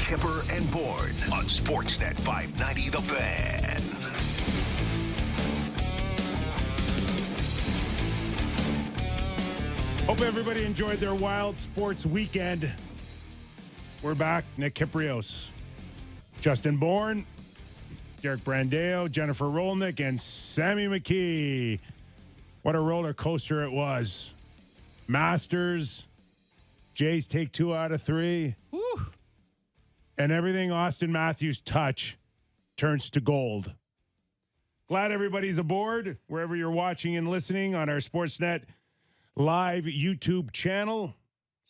Kyper and Bourne on Sportsnet 590 The Fan. Hope everybody enjoyed their wild sports weekend. We're back. Nick Kypreos, Justin Bourne, Derek Brandeo, Jennifer Rolnick, and Sammy McKee. What a roller coaster it was. Masters, Jays take 2 out of 3. Woo. And everything Austin Matthews touch turns to gold. Glad everybody's aboard wherever you're watching and listening on our Sportsnet live YouTube channel,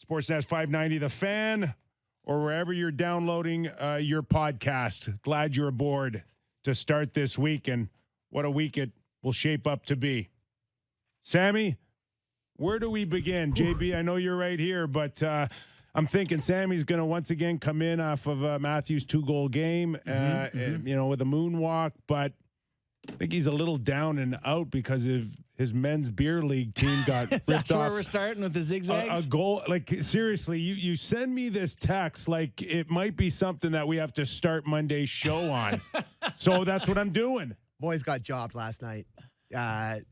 Sportsnet 590 The Fan, or wherever you're downloading your podcast. Glad you're aboard to start this week, and what a week it will shape up to be. Sammy, where do we begin? JB, I know you're right here, but I'm thinking Sammy's going to once again come in off of Matthews' 2-goal game, with a moonwalk, but I think he's a little down and out because of his men's beer league team got ripped That's off. where we're starting with the zigzags? A goal. Like, seriously, you send me this text like it might be something that we have to start Monday's show on. So that's what I'm doing. Boys got jobbed last night.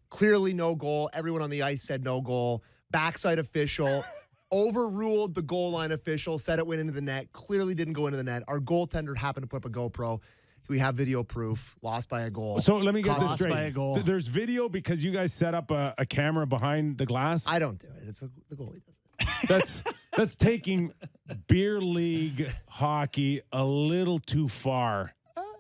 Clearly no goal. Everyone on the ice said no goal. Backside official overruled the goal line official, said it went into the net. Clearly didn't go into the net. Our goaltender happened to put up a GoPro. We have video proof. Lost by a goal. So let me get this Lost straight. by a goal. There's video because you guys set up a camera behind the glass. I don't do it. It's the goalie does it. That's taking beer league hockey a little too far.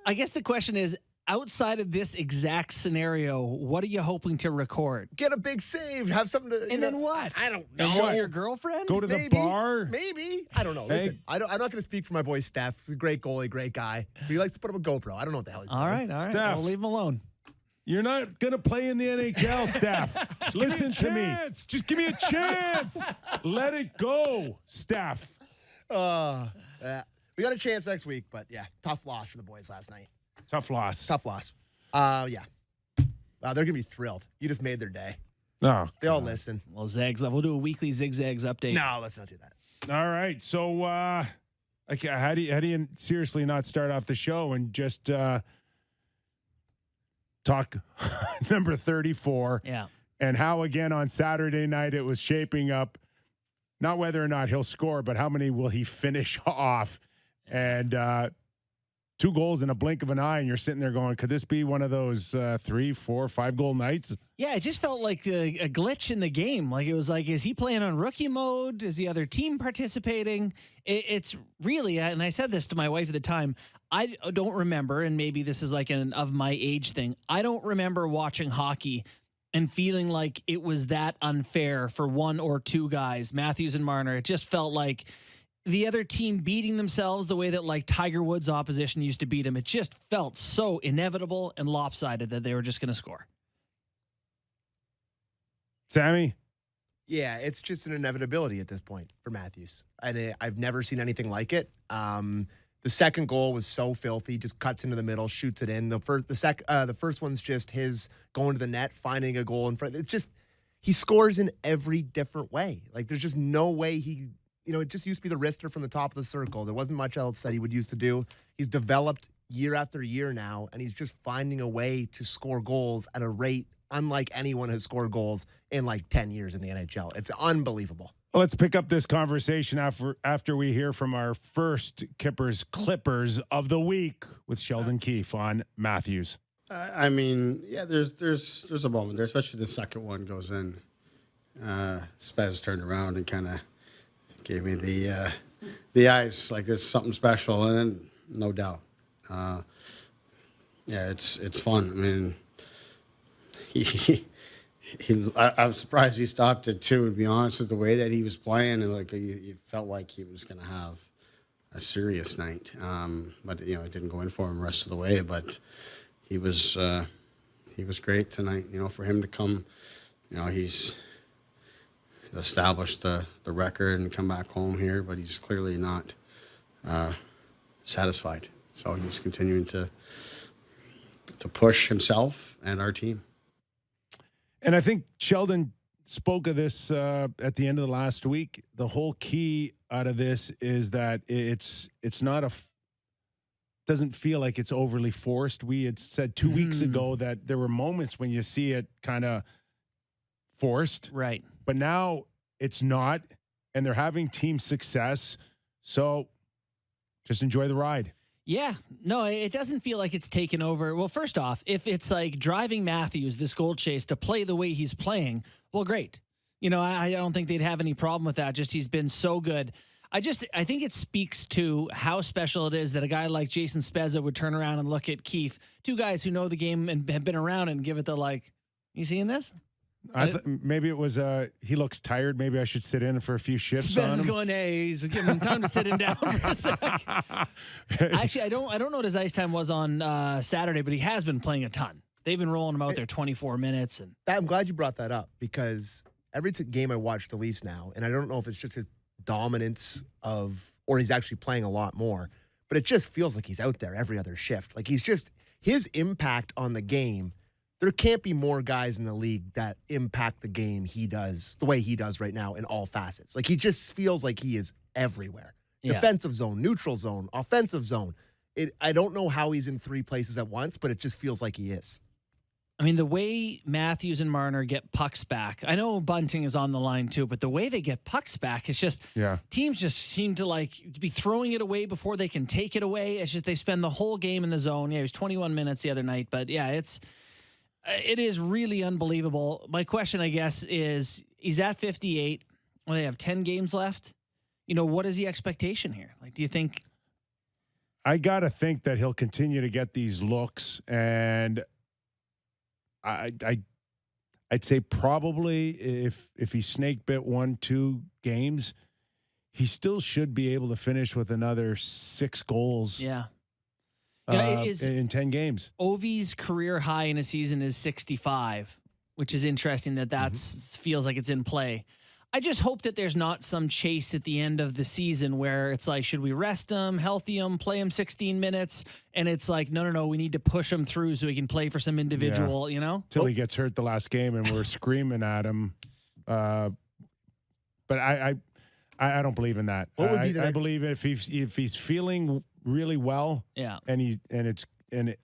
I guess the question is, outside of this exact scenario, what are you hoping to record? Get a big save. Have something to. And then what? I don't And know. show your girlfriend? Go to the Maybe. bar. Maybe. I don't know. Hey. Listen, I'm not going to speak for my boy Steph. He's a great goalie, great guy. He likes to put up a GoPro. I don't know what the hell he's doing. All right. Steph. We'll leave him alone. You're not going to play in the NHL, Steph. Listen to me. Just give me a chance. Let it go, Steph. We got a chance next week, but yeah, tough loss for the boys last night. Tough loss. Tough loss. Yeah. They're going to be thrilled. You just made their day. No. They all listen. Well, Zags, we'll do a weekly zigzags update. No, let's not do that. All right. So, how do you seriously not start off the show and just talk number 34? Yeah. And how, again, on Saturday night it was shaping up, not whether or not he'll score, but how many will he finish off? And 2 goals in a blink of an eye, and you're sitting there going, could this be one of those 3, 4, 5-goal nights? Yeah, it just felt like a glitch in the game. Like, it was like, is he playing on rookie mode? Is the other team participating? It's really, and I said this to my wife at the time, I don't remember, and maybe this is like an of my age thing, I don't remember watching hockey and feeling like it was that unfair for 1 or 2 guys, Matthews and Marner. It just felt like the other team beating themselves the way that like Tiger Woods' opposition used to beat him. It just felt so inevitable and lopsided that they were just going to score. Sammy? Yeah, it's just an inevitability at this point for Matthews. And I've never seen anything like it. The second goal was so filthy, just cuts into the middle, shoots it in. The first one's just his going to the net, finding a goal in front. It's just, he scores in every different way. Like, there's just no way he, it just used to be the wrister from the top of the circle. There wasn't much else that he would used to do. He's developed year after year now, and he's just finding a way to score goals at a rate unlike anyone has scored goals in like 10 years in the NHL. It's unbelievable. Let's pick up this conversation after we hear from our first Kypers Clippers of the week with Sheldon Keefe on Matthews. I mean, yeah, there's a moment there, especially the second one goes in. Spez turned around and kind of gave me the eyes like it's something special, and then, no doubt. Yeah, it's fun. I mean, I'm surprised he stopped it too, to be honest, with the way that he was playing, and like you felt like he was going to have a serious night. But it didn't go in for him the rest of the way. But he was great tonight. For him to come, he's established the record and come back home here, but he's clearly not satisfied. So he's continuing to push himself and our team. And I think Sheldon spoke of this at the end of the last week. The whole key out of this is that it's not doesn't feel like it's overly forced. We had said 2 weeks ago that there were moments when you see it kind of forced. Right. But now it's not, and they're having team success. So just enjoy the ride. Yeah, no, it doesn't feel like it's taken over. Well, first off, if it's like driving Matthews, this goal chase, to play the way he's playing, well, great. You know, I don't think they'd have any problem with that. Just he's been so good. I think it speaks to how special it is that a guy like Jason Spezza would turn around and look at Keefe, two guys who know the game and have been around, and give it the like, you seeing this? Maybe it was he looks tired. Maybe I should sit in for a few shifts. Spezza's going, hey, he's giving him time to sit him down for a sec. Actually, I don't know what his ice time was on Saturday, but he has been playing a ton. They've been rolling him out there 24 minutes. And I'm glad you brought that up, because every game I watch the Leafs now, and I don't know if it's just his dominance or he's actually playing a lot more, but it just feels like he's out there every other shift. Like his impact on the game. There can't be more guys in the league that impact the game he does the way he does right now in all facets. Like, he just feels like he is everywhere. Yeah. Defensive zone, neutral zone, offensive zone. I don't know how he's in 3 places at once, but it just feels like he is. I mean, the way Matthews and Marner get pucks back, I know Bunting is on the line too, but the way they get pucks back, it's just, teams just seem to be throwing it away before they can take it away. It's just they spend the whole game in the zone. Yeah, it was 21 minutes the other night, but yeah, it is really unbelievable. My question, I guess, is he's at 58. Well, they have 10 games left. You know, what is the expectation here? Like, do you think? I got to think that he'll continue to get these looks, and I'd say probably if he snake bit 1-2 games, he still should be able to finish with another 6 goals. Yeah. In 10 games. Ovi's career high in a season is 65, which is interesting that feels like it's in play. I just hope that there's not some chase at the end of the season where it's like, should we rest him, healthy him, play him 16 minutes? And it's like, no, we need to push him through so he can play for some individual, you know? Till he gets hurt the last game and we're screaming at him. But I don't believe in that. I believe if he's feeling really well, and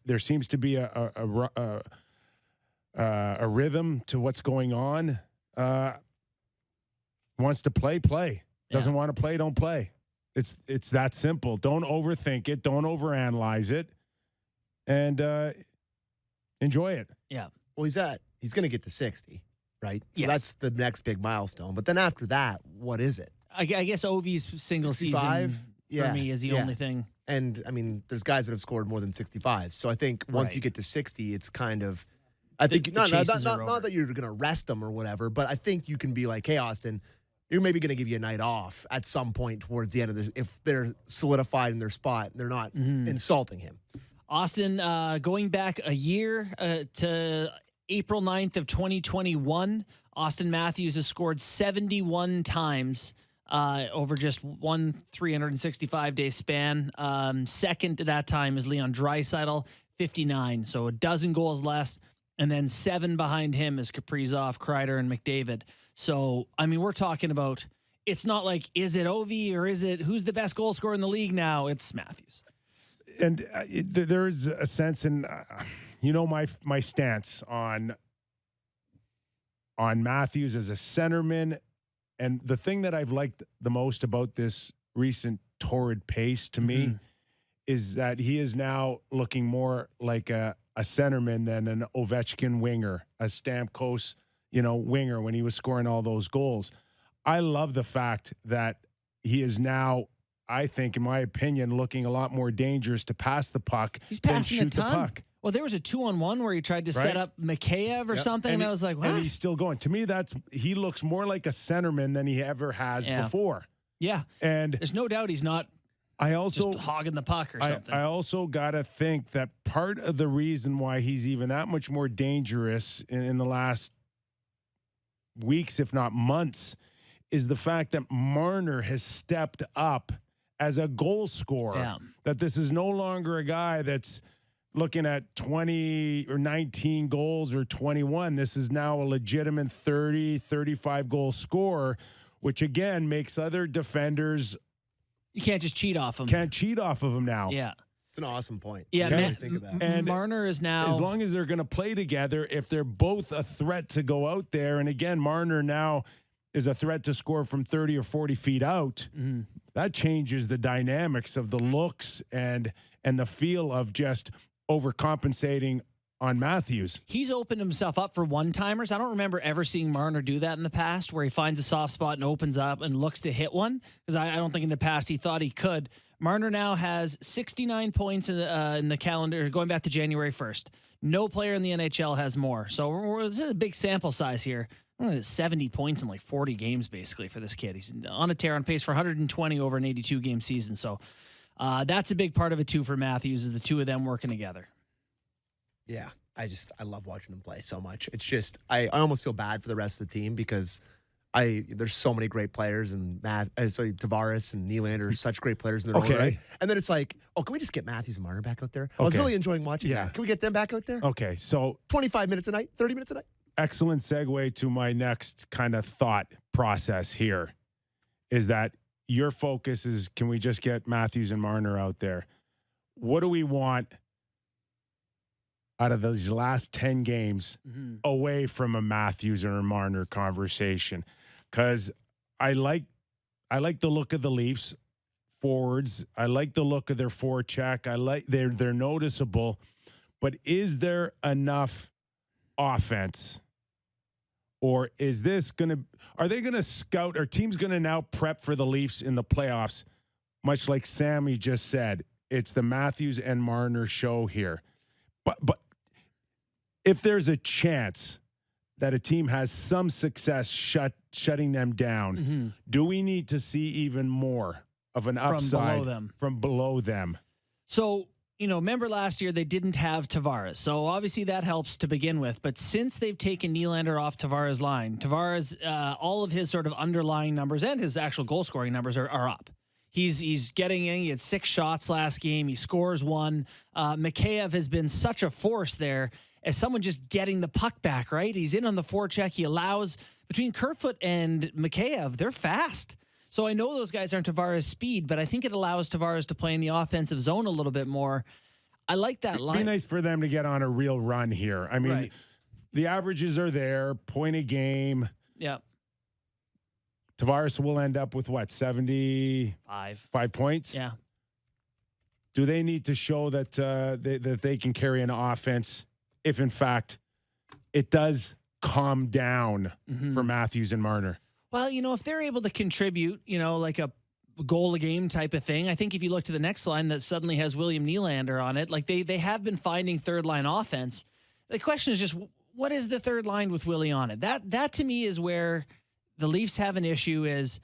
there seems to be a rhythm to what's going on. Wants to play. Doesn't want to play, don't play. It's that simple. Don't overthink it. Don't overanalyze it, and enjoy it. Yeah. Well, he's going to get to 60, right? So yes. That's the next big milestone. But then after that, what is it? I guess Ovi's single 65? Season for me is the only thing. And I mean, there's guys that have scored more than 65. So I think once you get to 60, it's kind of, I think not that you're going to rest them or whatever, but I think you can be like, hey, Austin, you're maybe going to give you a night off at some point towards the end of if they're solidified in their spot and they're not insulting him. Austin, going back a year to April 9th of 2021, Austin Matthews has scored 71 times over just one 365-day span. Second to that time is Leon Draisaitl, 59. So a dozen goals less. And then 7 behind him is Kaprizov, Kreider, and McDavid. So, I mean, we're talking about, it's not like, is it Ovi or is it, who's the best goal scorer in the league now? It's Matthews. And there's a sense in, my stance on Matthews as a centerman. And the thing that I've liked the most about this recent torrid pace to me is that he is now looking more like a centerman than an Ovechkin winger, a Stamkos, winger when he was scoring all those goals. I love the fact that he is now, I think, in my opinion, looking a lot more dangerous to pass the puck than shoot the puck. Well, there was a 2-on-1 where he tried to set up Mikheyev or something, and I was like, what? And he's still going. To me, he looks more like a centerman than he ever has before. Yeah. And there's no doubt he's not just hogging the puck or something. I also got to think that part of the reason why he's even that much more dangerous in the last weeks, if not months, is the fact that Marner has stepped up as a goal scorer. Yeah. That this is no longer a guy that's looking at 20 or 19 goals or 21. This is now a legitimate 30, 35 goal scorer, which again makes other defenders You can't just cheat off him. can't cheat off of him now. Yeah. It's an awesome point. Yeah, I didn't man, really think of that. And Marner is now. As long as they're going to play together, if they're both a threat to go out there, and again, Marner now is a threat to score from 30 or 40 feet out, that changes the dynamics of the looks and the feel of just overcompensating on Matthews. He's opened himself up for one-timers. I don't remember ever seeing Marner do that in the past, where he finds a soft spot and opens up and looks to hit one, because I don't think in the past he thought he could. Marner now has 69 points in the calendar going back to January 1st. No player in the NHL has more. So this is a big sample size here. 70 points in like 40 games basically for this kid. He's on a tear, on pace for 120 over an 82-game season. So that's a big part of it too for Matthews, is the two of them working together. Yeah, I love watching them play so much. It's just I almost feel bad for the rest of the team because there's so many great players, and Tavares and Nylander are such great players in their own right. And then it's like, can we just get Matthews and Marner back out there? I was really enjoying watching that. Can we get them back out there? Okay, so 25 minutes a night, 30 minutes a night. Excellent segue to my next kind of thought process here, is that your focus is, can we just get Matthews and Marner out there? What do we want out of those last 10 games away from a Matthews or a Marner conversation? Because I like the look of the Leafs forwards. I like the look of their forecheck. I like they're noticeable, but is there enough offense? Or is this are they going to scout, or teams going to now prep for the Leafs in the playoffs? Much like Sammy just said, it's the Matthews and Marner show here. But if there's a chance that a team has some success shutting them down, do we need to see even more of an upside from below them? So, remember last year they didn't have Tavares. So obviously that helps to begin with. But since they've taken Nylander off Tavares' line, Tavares, all of his sort of underlying numbers and his actual goal scoring numbers are up. He's getting in. He had 6 shots last game. He scores 1. Mikheyev has been such a force there as someone just getting the puck back, right? He's in on the forecheck. He allows, between Kerfoot and Mikheyev, they're fast. So I know those guys aren't Tavares' speed, but I think it allows Tavares to play in the offensive zone a little bit more. I like that line. It'd be nice for them to get on a real run here. I mean, the averages are there, point a game. Yeah. Tavares will end up with what, 75 points? Yeah. Do they need to show that that they can carry an offense if, in fact, it does calm down for Matthews and Marner? Well, if they're able to contribute, like a goal a game type of thing, I think if you look to the next line that suddenly has William Nylander on it, like they have been finding third line offense. The question is just, what is the third line with Willie on it? That to me is where the Leafs have an issue. Is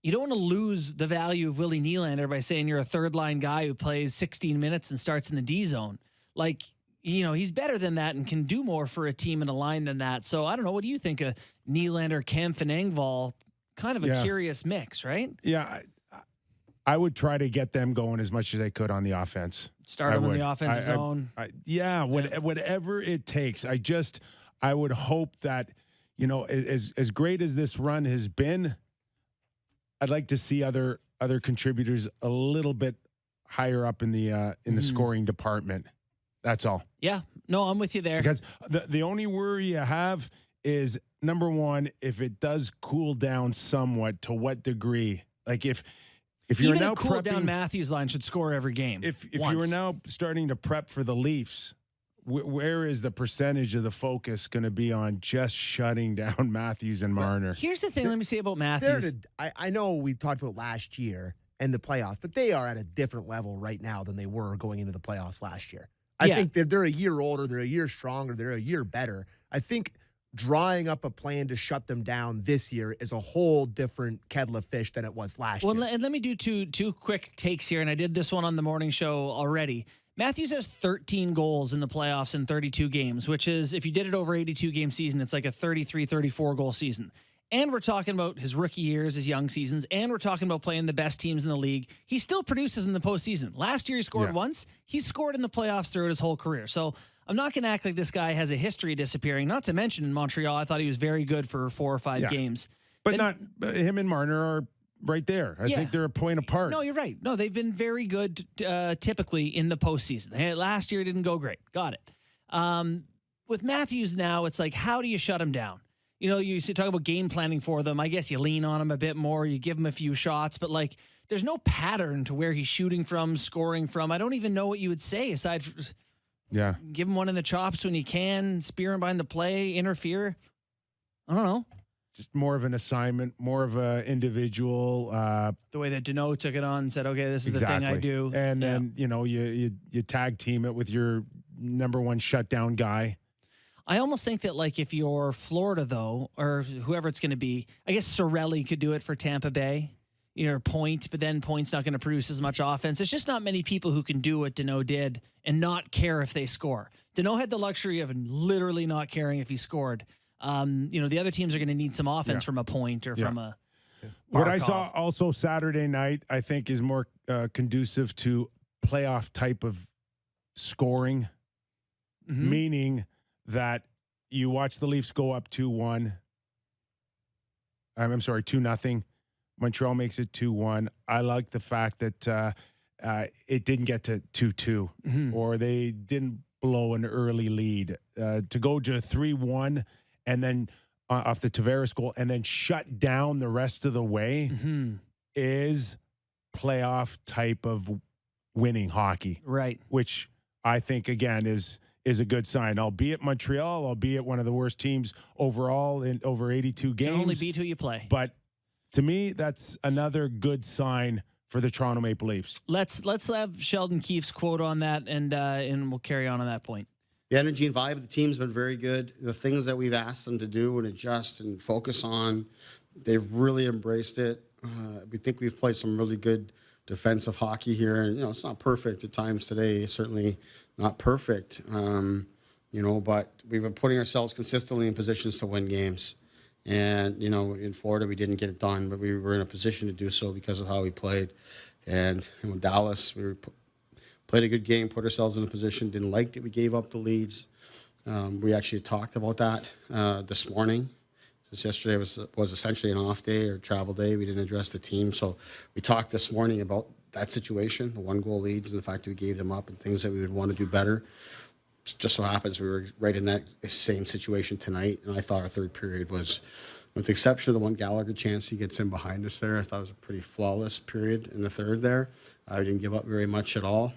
you don't want to lose the value of Willie Nylander by saying you're a third line guy who plays 16 minutes and starts in the D zone. Like, he's better than that and can do more for a team in a line than that. So I don't know. What do you think of Nylander, Kempf, and Engvall? Kind of a curious mix, right? Yeah. I would try to get them going as much as I could on the offense. Start them in the offensive zone. Whatever it takes. I would hope that, as great as this run has been, I'd like to see other contributors a little bit higher up in the scoring department. That's all. Yeah. No, I'm with you there. Because the only worry you have is, number one, if it does cool down somewhat, to what degree? Like if you're now cool down, Matthews line should score every game. If you are now starting to prep for the Leafs, where is the percentage of the focus going to be on just shutting down Matthews and Marner? Well, here's the thing. Let me say about Matthews. I know we talked about last year and the playoffs, but they are at a different level right now than they were going into the playoffs last year. I think they're a year older, they're a year stronger, they're a year better. I think drawing up a plan to shut them down this year is a whole different kettle of fish than it was last year. Well, and let me do two quick takes here, and I did this one on the morning show already. Matthews has 13 goals in the playoffs in 32 games, which is, if you did it over 82-game season, it's like a 33, 34-goal season. And we're talking about his rookie years, his young seasons, and we're talking about playing the best teams in the league. He still produces in the postseason. Last year he scored once. He's scored in the playoffs throughout his whole career. So I'm not going to act like this guy has a history of disappearing. Not to mention in Montreal, I thought he was very good for 4 or 5 games. But him and Marner are right there. I think they're a point apart. No, you're right. No, they've been very good typically in the postseason. Last year didn't go great. Got it. With Matthews now, it's like, how do you shut him down? You know, you talk about game planning for them. I guess you lean on him a bit more. You give him a few shots, but like, there's no pattern to where he's shooting from, scoring from. I don't even know what you would say aside from give him one in the chops when you can, spear him behind the play, interfere. I don't know. Just more of an assignment, more of an individual. The way that Deneau took it on and said, okay, this is the thing I do. And then, you know, you tag team it with your number one shutdown guy. I almost think that, like, if you're Florida, though, or whoever it's going to be, I guess Cirelli could do it for Tampa Bay, you know, Point, but then Point's not going to produce as much offense. There's just not many people who can do what Deneau did and not care if they score. Deneau had the luxury of literally not caring if he scored. You know, the other teams are going to need some offense from a Point or from a What I saw also Saturday night, I think, is more conducive to playoff type of scoring, meaning that you watch the Leafs go up 2-1. I'm sorry, 2-0. Montreal makes it 2-1. I like the fact that it didn't get to 2-2 or they didn't blow an early lead. To go to 3-1 and then off the Tavares goal and then shut down the rest of the way is playoff type of winning hockey. Right. Which I think, again, is a good sign. Albeit Montreal, albeit one of the worst teams overall in over 82 games. You can only beat who you play. But to me, that's another good sign for the Toronto Maple Leafs. Let's have Sheldon Keefe's quote on that, and we'll carry on that point. The energy and vibe of the team's been very good. The things that we've asked them to do and adjust and focus on, they've really embraced it. We think we've played some really good defensive hockey here. And, you know, it's not perfect at times today, certainly not perfect, you know, but we've been putting ourselves consistently in positions to win games. And, you know, in Florida, we didn't get it done, but we were in a position to do so because of how we played. And, you know, Dallas, we played a good game, put ourselves in a position, didn't like that we gave up the leads. We actually talked about that this morning. Because yesterday was essentially an off day or travel day. We didn't address the team. So we talked this morning about that situation, the 1-goal leads, and the fact that we gave them up and things that we would want to do better. Just so happens we were right in that same situation tonight. And I thought our third period was, with the exception of the one Gallagher chance he gets in behind us there, I thought it was a pretty flawless period in the third there. I didn't give up very much at all.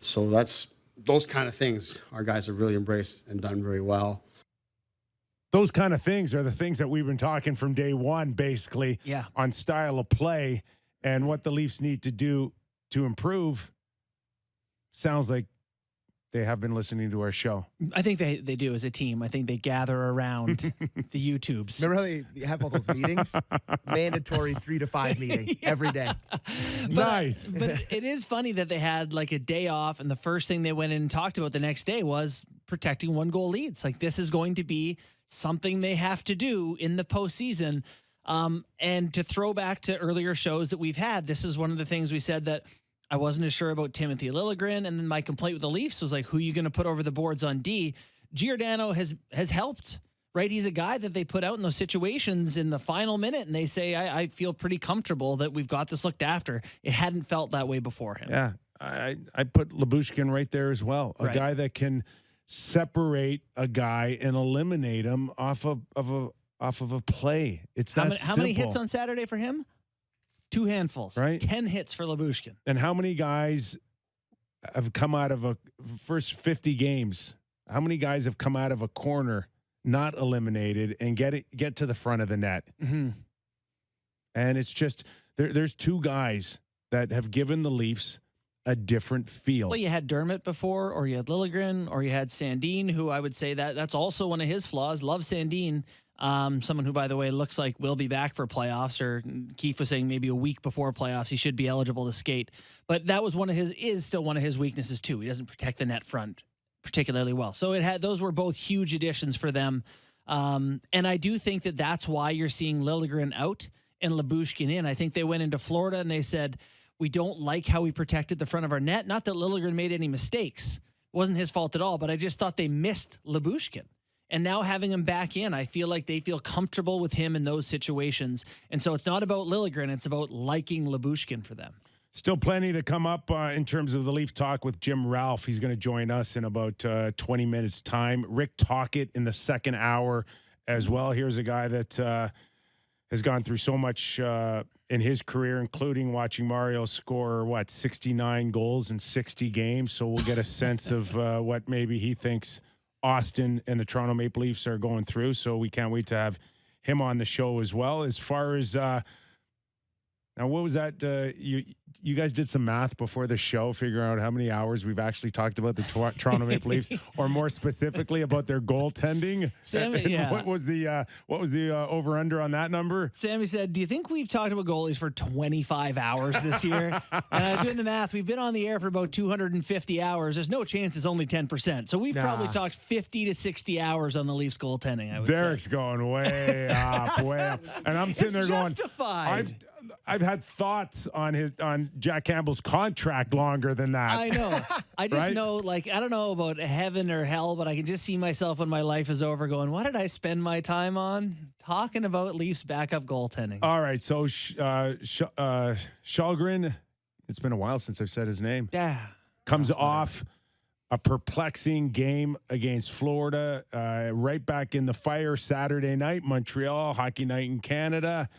So that's those kind of things our guys have really embraced and done very well. Those kind of things are the things that we've been talking from day one, basically, on style of play and what the Leafs need to do to improve. Sounds like they have been listening to our show. I think they do as a team. I think they gather around the YouTubes. Remember how they have all those meetings? Mandatory 3 to 5 meeting every day. Nice. But it is funny that they had like a day off, and the first thing they went in and talked about the next day was protecting 1-goal leads. Like, this is going to be something they have to do in the postseason. And to throw back to earlier shows that we've had, this is one of the things we said that I wasn't as sure about Timothy Liljegren, and then my complaint with the Leafs was like, who are you going to put over the boards on D? Giordano has helped, right? He's a guy that they put out in those situations in the final minute, and they say, I feel pretty comfortable that we've got this looked after. It hadn't felt that way before him. Yeah, I put Lyubushkin right there as well. A guy that can separate a guy and eliminate him off of a play. It's that simple. How many hits on Saturday for him? 2 handfuls, right? 10 hits for Lyubushkin. And how many guys have come out of a first 50 games? How many guys have come out of a corner not eliminated and get to the front of the net? Mm-hmm. And it's just there's 2 guys that have given the Leafs a different feel. Well, you had Dermott before, or you had Liljegren, or you had Sandin, who I would say that's also one of his flaws. Love Sandin. Someone who, by the way, looks like will be back for playoffs, or Keefe was saying maybe a week before playoffs he should be eligible to skate. But that was is still one of his weaknesses too. He doesn't protect the net front particularly well. So those were both huge additions for them. And I do think that that's why you're seeing Liljegren out and Lyubushkin in. I think they went into Florida and they said, we don't like how we protected the front of our net. Not that Liljegren made any mistakes. It wasn't his fault at all, but I just thought they missed Lyubushkin. And now having him back in, I feel like they feel comfortable with him in those situations. And so it's not about Liljegren, it's about liking Lyubushkin for them. Still plenty to come up in terms of the Leaf Talk with Jim Ralph. He's going to join us in about 20 minutes' time. Rick Tocchet in the second hour as well. Here's a guy that has gone through so much in his career, including watching Mario score, 69 goals in 60 games. So we'll get a sense of what maybe he thinks Austin and the Toronto Maple Leafs are going through. So we can't wait to have him on the show as well. As far as now, what was that? You guys did some math before the show, figuring out how many hours we've actually talked about the Toronto Maple Leafs, or more specifically about their goaltending. Sammy, and what was the over under on that number? Sammy said, "Do you think we've talked about goalies for 25 hours this year?" And doing the math, we've been on the air for about 250 hours. There's no chance it's only 10%. So we've probably talked 50 to 60 hours on the Leafs goaltending. I would Derek's say. going way up, and I'm sitting there going, justified. I've had thoughts on Jack Campbell's contract longer than that. I know. I just Right? know, I don't know about heaven or hell, but I can just see myself when my life is over going, what did I spend my time on? Talking about Leafs backup goaltending. All right, so Källgren, it's been a while since I've said his name. Yeah. Comes off a perplexing game against Florida, right back in the fire Saturday night, Montreal, hockey night in Canada.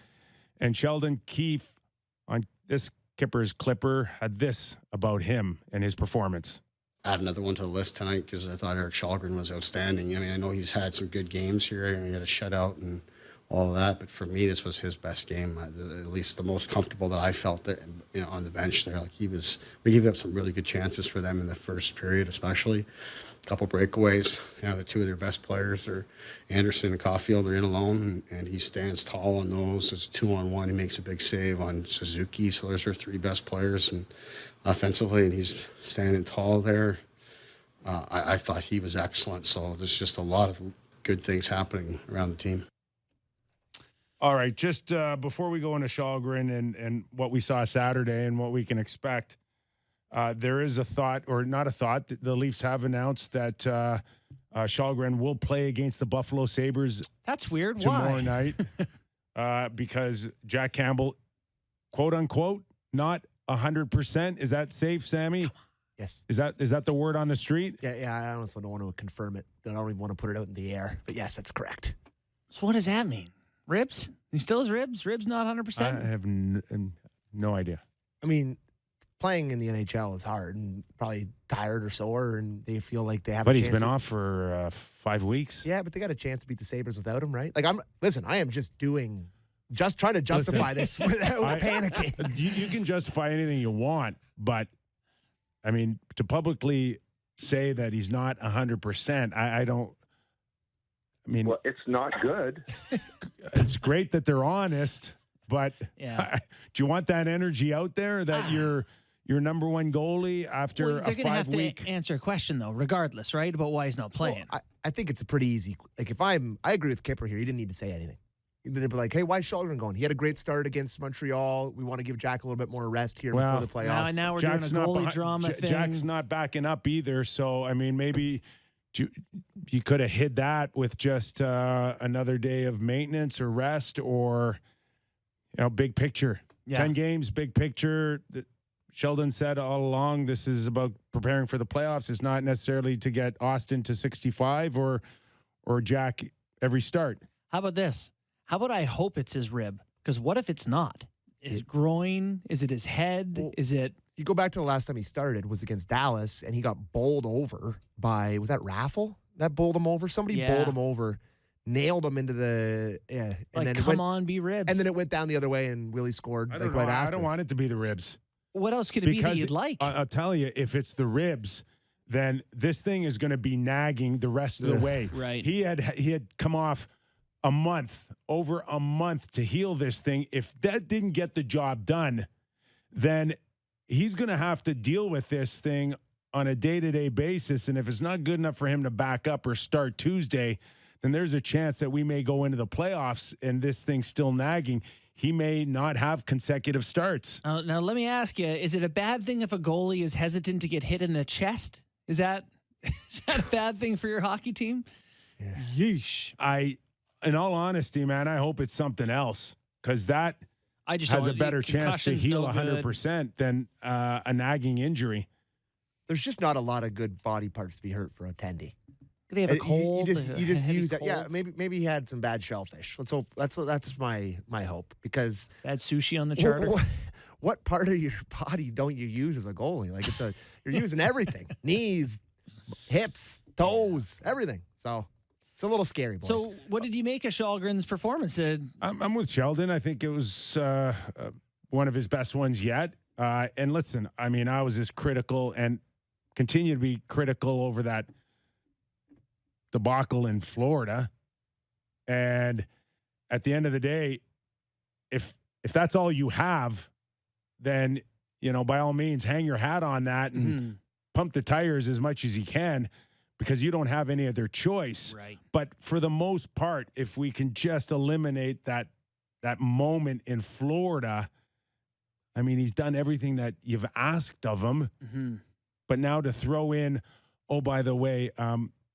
And Sheldon Keefe on this Kyper's Clipper had this about him and his performance. Add another one to the list tonight because I thought Erik Källgren was outstanding. I mean, I know he's had some good games here. He had a shutout and all of that, but for me, this was his best game. At least the most comfortable that I felt that, on the bench there. We gave up some really good chances for them in the first period, especially. A couple breakaways. The two of their best players are Anderson and Caulfield are in alone, and he stands tall on those. It's 2-on-1. He makes a big save on Suzuki. So those are three best players and offensively, and he's standing tall there. I thought he was excellent. So there's just a lot of good things happening around the team. All right, just before we go into Källgren and what we saw Saturday and what we can expect, there is a thought, or not a thought, the Leafs have announced that Källgren will play against the Buffalo Sabres. That's weird. Tomorrow Why? night because Jack Campbell, quote unquote, not 100%. Is that safe, Sammy? Yes. Is that the word on the street? Yeah. I honestly don't want to confirm it. I don't even want to put it out in the air. But yes, that's correct. So what does that mean? Ribs? He still has ribs? Ribs not 100%? I have no idea. I mean, playing in the NHL is hard and probably tired or sore, and they feel like they have. But a he's chance been off for 5 weeks. Yeah, but they got a chance to beat the Sabres without him, right? I am just trying to justify this without panicking. You can justify anything you want, but I mean, to publicly say that he's not 100%, I don't. I mean, well, it's not good. It's great that they're honest, but Yeah. do you want that energy out there that you're your number one goalie after Well, a they're going to have 5-week? to answer a question, though, regardless, right, about why he's not playing. Well, I think it's a pretty easy. I agree with Kyper here. He didn't need to say anything. They'd be like, hey, why is Källgren going? He had a great start against Montreal. We want to give Jack a little bit more rest here before the playoffs. Now we're Jack's doing a not goalie drama thing. Jack's not backing up either. So, I mean, maybe you could have hid that with just another day of maintenance or rest, or, big picture. Yeah. 10 games, big picture. Sheldon said all along, this is about preparing for the playoffs. It's not necessarily to get Austin to 65 or Jack every start. How about this? How about I hope it's his rib? Because what if it's not? Is it groin? Is it his head? Well, Is it? You go back to the last time he started was against Dallas, and he got bowled over by, was that Raffle that bowled him over? Somebody bowled him over, nailed him into the, And then come on, be ribs. And then it went down the other way, and Willie scored I don't know. right after. I don't want it to be the ribs. What else could it be that you'd like? I'll tell you, if it's the ribs, then this thing is going to be nagging the rest of the way. Right. He had come off over a month to heal this thing. If that didn't get the job done, then he's going to have to deal with this thing on a day-to-day basis. And if it's not good enough for him to back up or start Tuesday, then there's a chance that we may go into the playoffs and this thing's still nagging. He may not have consecutive starts. Now, let me ask you, is it a bad thing if a goalie is hesitant to get hit in the chest? Is that a bad thing for your hockey team? Yeesh. In all honesty, man, I hope it's something else because that I just has a don't- better chance to concussion's heal no good. 100% than a nagging injury. There's just not a lot of good body parts to be hurt for a tendy. They have a cold. You just heavy use that. Yeah, cold. maybe he had some bad shellfish. Let's hope that's my hope because Bad sushi on the charter. what part of your body don't you use as a goalie? Like you're using everything: knees, hips, toes, everything. So it's a little scary, boys. So, what did you make of Shalgren's performance? I'm with Sheldon. I think it was one of his best ones yet. And listen, I mean, I was as critical and continue to be critical over that debacle in Florida. And at the end of the day, if that's all you have, then, by all means, hang your hat on that and pump the tires as much as you can because you don't have any other choice. Right. But for the most part, if we can just eliminate that moment in Florida, I mean, he's done everything that you've asked of him. Mm-hmm. But now to throw in, oh, by the way,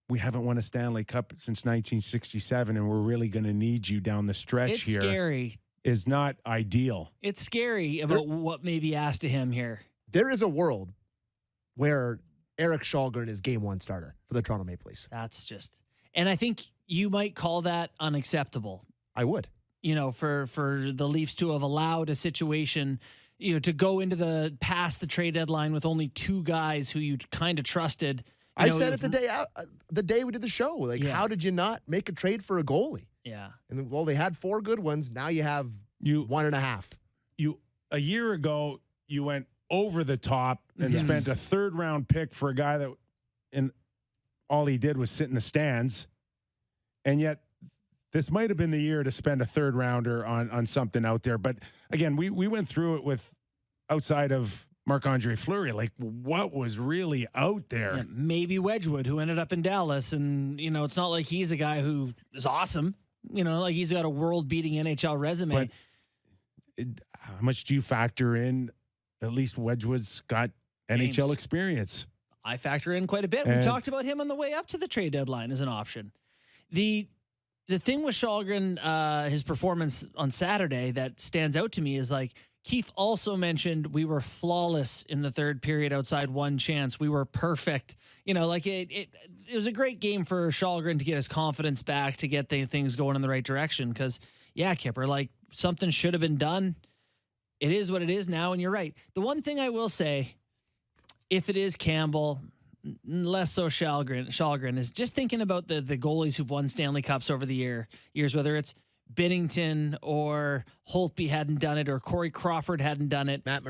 we haven't won a Stanley Cup since 1967, and we're really going to need you down the stretch It's here. scary. Is not ideal. It's scary about what may be asked of him here. There is a world where Eric Shalgren is game one starter for the Toronto Maple Leafs. That's just, and I think you might call that unacceptable. I would. For the Leafs to have allowed a situation, to go into past the trade deadline with only two guys who you kind of trusted. I said it the day we did the show. Like, Yeah. how did you not make a trade for a goalie? Yeah. And well, they had 4 good ones. Now you have 1.5. A year ago, you went over the top and Yes. spent a third-round pick for a guy that, and all he did was sit in the stands, and yet this might have been the year to spend a third-rounder on something out there. But again, we went through it with outside of Marc-Andre Fleury, like what was really out there. Yeah, maybe Wedgwood, who ended up in Dallas, and it's not like he's a guy who is awesome. Like he's got a world-beating NHL resume. But how much do you factor in? At least Wedgwood's got NHL Games. experience. I factor in quite a bit. We And- talked about him on the way up to the trade deadline as an option. The thing with Shalgren, his performance on Saturday that stands out to me is like Keith also mentioned we were flawless in the third period outside one chance. We were perfect. It was a great game for Shalgren to get his confidence back, to get things going in the right direction. Because, yeah, Kyper, like something should have been done. It is what it is now, and you're right. The one thing I will say, if it is Campbell, less so Shalgren, is just thinking about the goalies who've won Stanley Cups over the years, whether it's Binnington or Holtby hadn't done it or Corey Crawford hadn't done it. Matt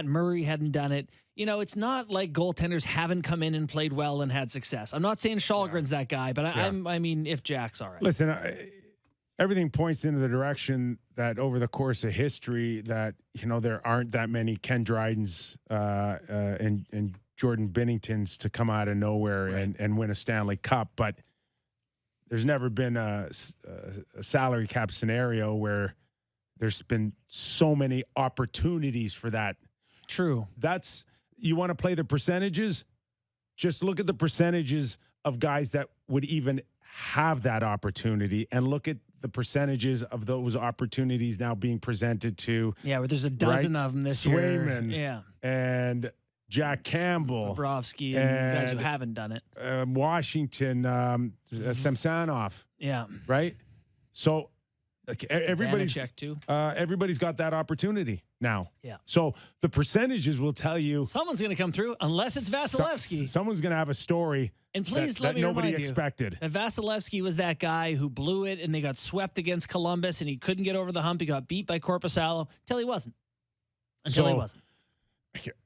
Murray hadn't done it. It's not like goaltenders haven't come in and played well and had success. I'm not saying Shalgren's that guy, but I mean, if Jack's all right. Listen, everything points into the direction that over the course of history that, there aren't that many Ken Drydens and Jordan Binningtons to come out of nowhere and win a Stanley Cup. But there's never been a salary cap scenario where there's been so many opportunities for that. True. You want to play the percentages? Just look at the percentages of guys that would even have that opportunity and look at the percentages of those opportunities now being presented to. Yeah, where there's a dozen of them this year. Swayman, Yeah. And Jack Campbell. Bobrovsky and guys who haven't done it. Washington, Samsonov, Yeah. right? So like everybody's Vanacek too. everybody's got that opportunity now. Yeah. So the percentages will tell you Someone's going to come through unless it's Vasilevsky. someone's going to have a story And please that let me nobody remind you expected. that Vasilevsky was that guy who blew it and they got swept against Columbus and he couldn't get over the hump. He got beat by Korpisalo until he wasn't.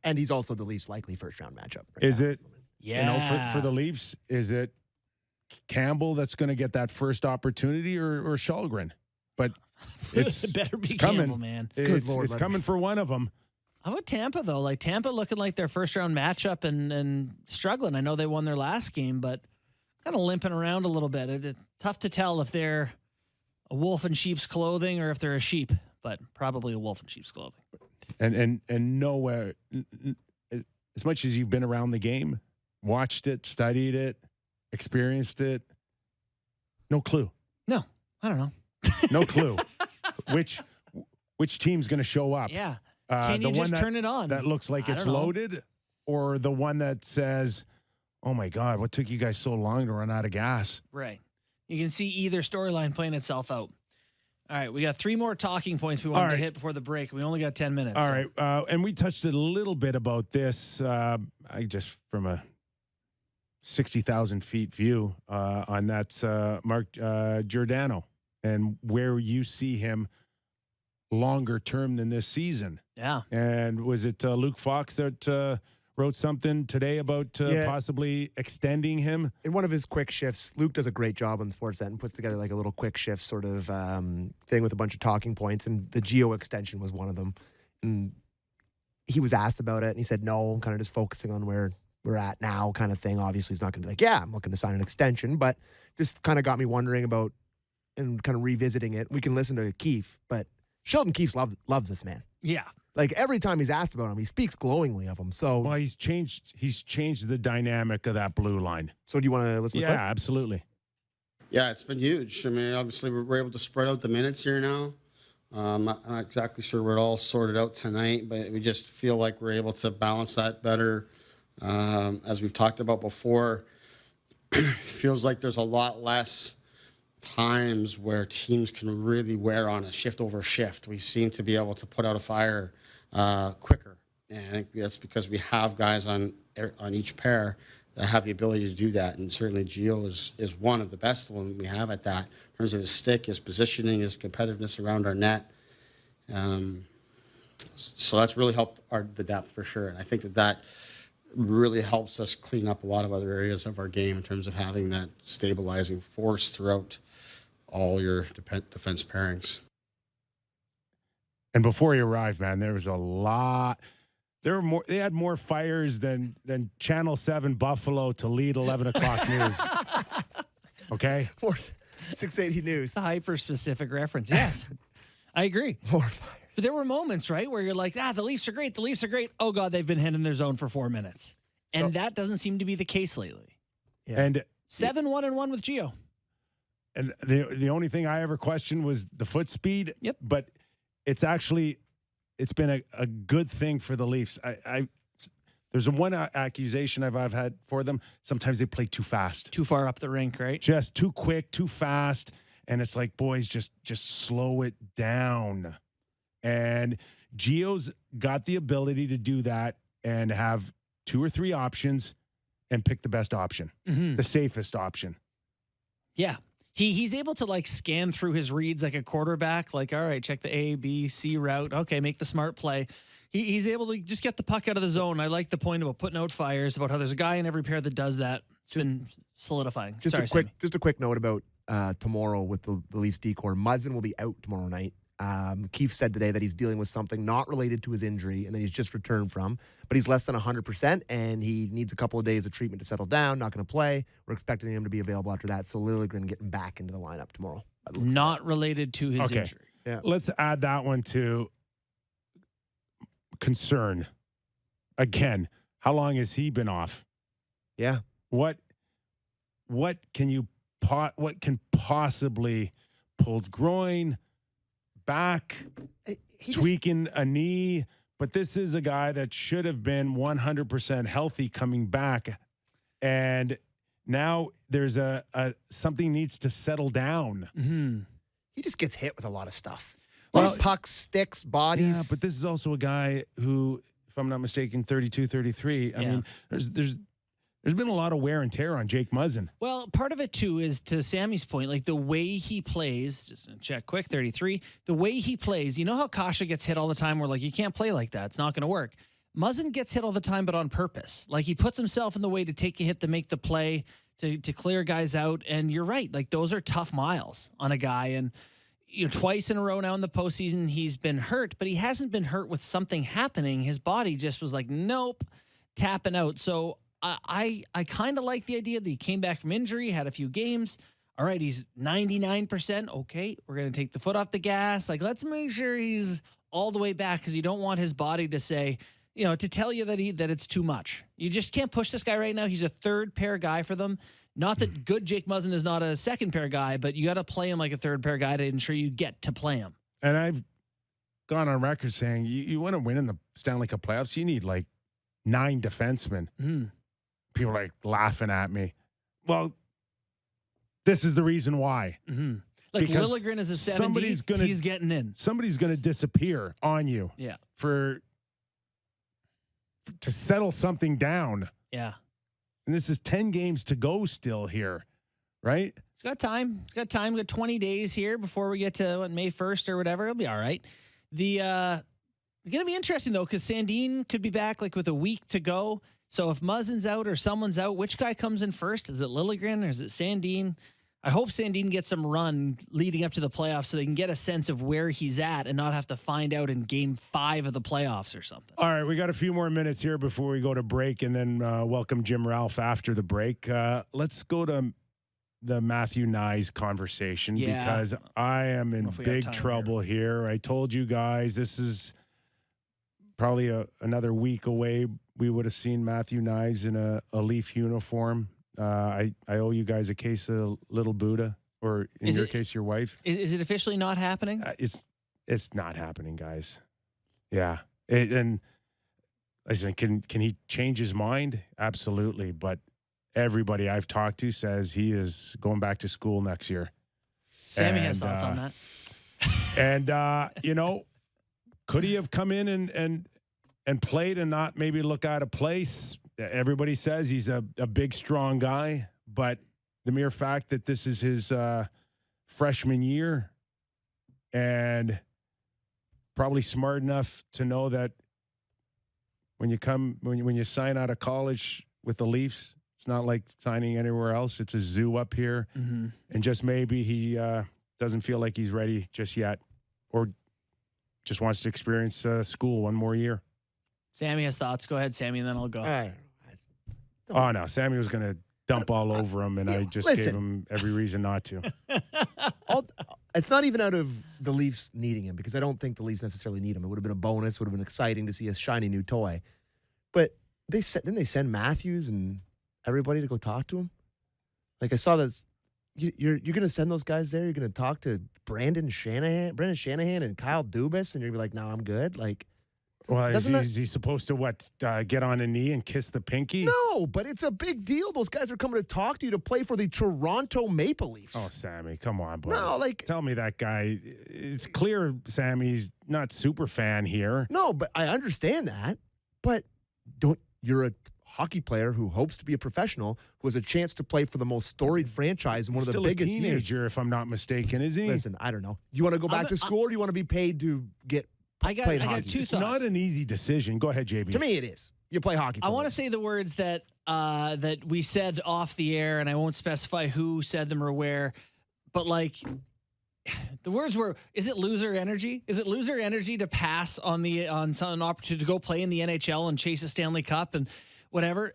And he's also the least likely first-round matchup. Is it? Yeah. For the Leafs, is it Campbell that's going to get that first opportunity or Shalgren? But it's better be it's coming, Campbell, man. Good Lord, it's buddy. coming for one of them. How about Tampa, though? Like Tampa looking like their first round matchup and struggling. I know they won their last game, but kind of limping around a little bit. It's tough to tell if they're a wolf in sheep's clothing or if they're a sheep, but probably a wolf in sheep's clothing. And nowhere, as much as you've been around the game, watched it, studied it, experienced it, No clue. No, I don't know. No clue. Which team's going to show up? Yeah. Can you just turn it on? That looks like I it's don't know. loaded, or the one that says, "Oh my God, what took you guys so long to run out of gas?" Right. You can see either storyline playing itself out. All right, we got 3 more talking points we wanted to hit before the break. We only got 10 minutes. All right, and we touched a little bit about this. I just from a 60,000 feet view on that Mark Giordano and where you see him longer term than this season. Yeah. And was it Luke Fox that wrote something today about possibly extending him? In one of his quick shifts, Luke does a great job on Sportsnet and puts together like a little quick shift sort of thing with a bunch of talking points, and the geo extension was one of them. And he was asked about it, and he said, no, I'm kind of just focusing on where we're at now kind of thing. Obviously, he's not going to be like, yeah, I'm looking to sign an extension, but just kind of got me wondering about and kind of revisiting it. We can listen to Keefe, but Sheldon Keefe loves this man. Yeah. Like every time he's asked about him, he speaks glowingly of him. So, Well, he's changed the dynamic of that blue line. so do you want to listen to the Yeah, clip? absolutely. Yeah, it's been huge. I mean, obviously, we're able to spread out the minutes here now. I'm not exactly sure we're all sorted out tonight, but we just feel like we're able to balance that better. As we've talked about before, it feels like there's a lot less times where teams can really wear on a shift over shift. We seem to be able to put out a fire quicker. And I think that's because we have guys on each pair that have the ability to do that. And certainly Gio is one of the best one we have at that in terms of his stick, his positioning, his competitiveness around our net. So that's really helped the depth for sure. And I think that really helps us clean up a lot of other areas of our game in terms of having that stabilizing force throughout all your defense pairings. And before he arrived, man, there was a lot. They had more fires than Channel 7 Buffalo to lead 11 o'clock news. Okay? More 680 News. It's a hyper-specific reference. Yes. I agree. More fire. But there were moments, right, where you're like, the Leafs are great. The Leafs are great. Oh, God, they've been hitting their zone for 4 minutes. And that doesn't seem to be the case lately. Yeah. And 7-1-1 with Gio. And the only thing I ever questioned was the foot speed. Yep. But it's been a good thing for the Leafs. There's one accusation I've had for them. Sometimes they play too fast. Too far up the rink, right? Just too quick, too fast. And it's like, boys, just slow it down. And Gio's got the ability to do that and have 2 or 3 options and pick the best option, the safest option. Yeah. He's able to like scan through his reads like a quarterback, like, all right, check the A, B, C route. Okay, make the smart play. He's able to just get the puck out of the zone. I like the point about putting out fires, about how there's a guy in every pair that does that. It's been solidifying. Just Sorry, a quick note about tomorrow with the Leafs decor. Muzzin will be out tomorrow night. Keefe said today that he's dealing with something not related to his injury and that he's just returned from, but he's less than 100% and he needs a couple of days of treatment to settle down. Not going to play. We're expecting him to be available after that. So Liljegren getting back into the lineup tomorrow. Not related to his injury. Yeah. Let's add that one to concern. Again, how long has he been off? Yeah. What can possibly pulled groin, back, tweaking a knee, but this is a guy that should have been 100% healthy coming back, and now there's a something needs to settle down. Mm-hmm. He just gets hit with a lot of stuff. Well, Pucks, sticks, bodies. Yeah, but this is also a guy who, if I'm not mistaken, 32, 33. I mean, there's been a lot of wear and tear on Jake Muzzin. Well, part of it, too, is to Sammy's point, like the way he plays, just check quick, 33, the way he plays, you know how Kasha gets hit all the time? We're like, you can't play like that. It's not going to work. Muzzin gets hit all the time, but on purpose. Like he puts himself in the way to take the hit, to make the play, to clear guys out. And you're right. Like those are tough miles on a guy. And twice in a row now in the postseason, he's been hurt, but he hasn't been hurt with something happening. His body just was like, nope, tapping out. So I kind of like the idea that he came back from injury, had a few games. All right, he's 99%. Okay, we're going to take the foot off the gas. Like, let's make sure he's all the way back because you don't want his body to say, to tell you that it's too much. You just can't push this guy right now. He's a third pair guy for them. Not that good Jake Muzzin is not a second pair guy, but you got to play him like a third pair guy to ensure you get to play him. And I've gone on record saying you want to win in the Stanley Cup playoffs, you need like 9 defensemen. People are like laughing at me. Well, this is the reason why. Like because Liljegren is a 70. He's getting in. Somebody's going to disappear on you. Yeah. To settle something down. Yeah. And this is 10 games to go still here, right? It's got time. We got 20 days here before we get to May 1st or whatever. It'll be all right. It's going to be interesting, though, because Sandin could be back like with a week to go. So if Muzzin's out or someone's out, which guy comes in first? Is it Liljegren or is it Sandin? I hope Sandin gets some run leading up to the playoffs so they can get a sense of where he's at and not have to find out in game 5 of the playoffs or something. All right, we got a few more minutes here before we go to break and then welcome Jim Ralph after the break. Let's go to the Matthew Nyes conversation because I am in big trouble here. I told you guys this is probably another week away. We would have seen Matthew Nyes in a Leaf uniform. I owe you guys a case of Little Buddha, or in your case, your wife. Is it officially not happening? It's not happening, guys. Yeah, and listen, can he change his mind? Absolutely, but everybody I've talked to says he is going back to school next year. Sammy has thoughts on that. And could he have come in and played and not maybe look out of place? Everybody says he's a big, strong guy, but the mere fact that this is his freshman year and probably smart enough to know that when you sign out of college with the Leafs, it's not like signing anywhere else. It's a zoo up here. And just maybe he doesn't feel like he's ready just yet or just wants to experience school one more year. Sammy has thoughts. Go ahead, Sammy, and then I'll go. Oh, no. Sammy was going to dump all over him, and I just gave him every reason not to. It's not even out of the Leafs needing him because I don't think the Leafs necessarily need him. It would have been a bonus. Would have been exciting to see a shiny new toy. But didn't they send Matthews and everybody to go talk to him? Like I saw this. You're going to send those guys there? You're going to talk to Brendan Shanahan and Kyle Dubas, and you're going to be like, no, I'm good? Like, well, is he supposed to get on a knee and kiss the pinky? No, but it's a big deal. Those guys are coming to talk to you to play for the Toronto Maple Leafs. Oh, Sammy, come on, boy. No, tell me that guy. It's clear Sammy's not super fan here. No, but I understand that. But you're a hockey player who hopes to be a professional who has a chance to play for the most storied franchise and one of the biggest. Still a teenager, if I'm not mistaken, is he? Listen, I don't know. You want to go back to school, or do you want to be paid to get? I got 2 thoughts. It's not an easy decision. Go ahead, JB. To me, it is. You play hockey. I want to say the words that we said off the air, and I won't specify who said them or where, but like the words were: "Is it loser energy? Is it loser energy to pass on an opportunity to go play in the NHL and chase a Stanley Cup and whatever?"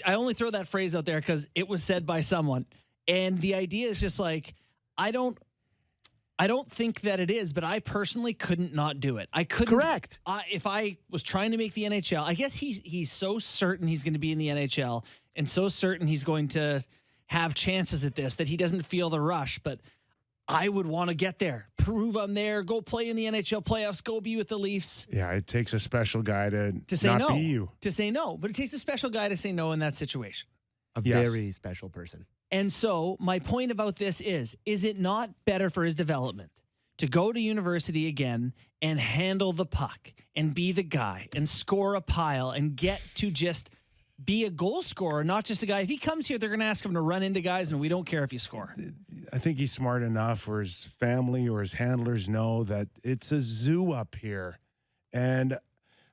I only throw that phrase out there because it was said by someone, and the idea is just like I don't think that it is, but I personally couldn't not do it. I couldn't. Correct. If I was trying to make the NHL, I guess he's so certain he's going to be in the NHL and so certain he's going to have chances at this that he doesn't feel the rush. But I would want to get there, prove I'm there, go play in the NHL playoffs, go be with the Leafs. Yeah, it takes a special guy to say not no. be you. To say no, but it takes a special guy to say no in that situation. A very special person. And so my point about this is it not better for his development to go to university again and handle the puck and be the guy and score a pile and get to just be a goal scorer, not just a guy. If he comes here, they're going to ask him to run into guys, and we don't care if you score. I think he's smart enough, or his family or his handlers know that it's a zoo up here. And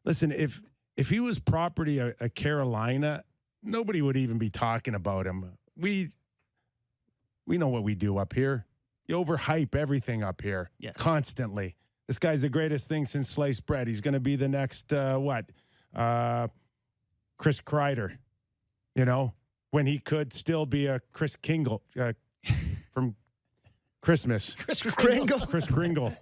listen, if he was property of Carolina, nobody would even be talking about him. We know what we do up here. You overhype everything up here constantly. This guy's the greatest thing since sliced bread. He's going to be the next, Chris Kreider, when he could still be a Chris Kingle from Christmas. Chris Kringle. Chris Kringle.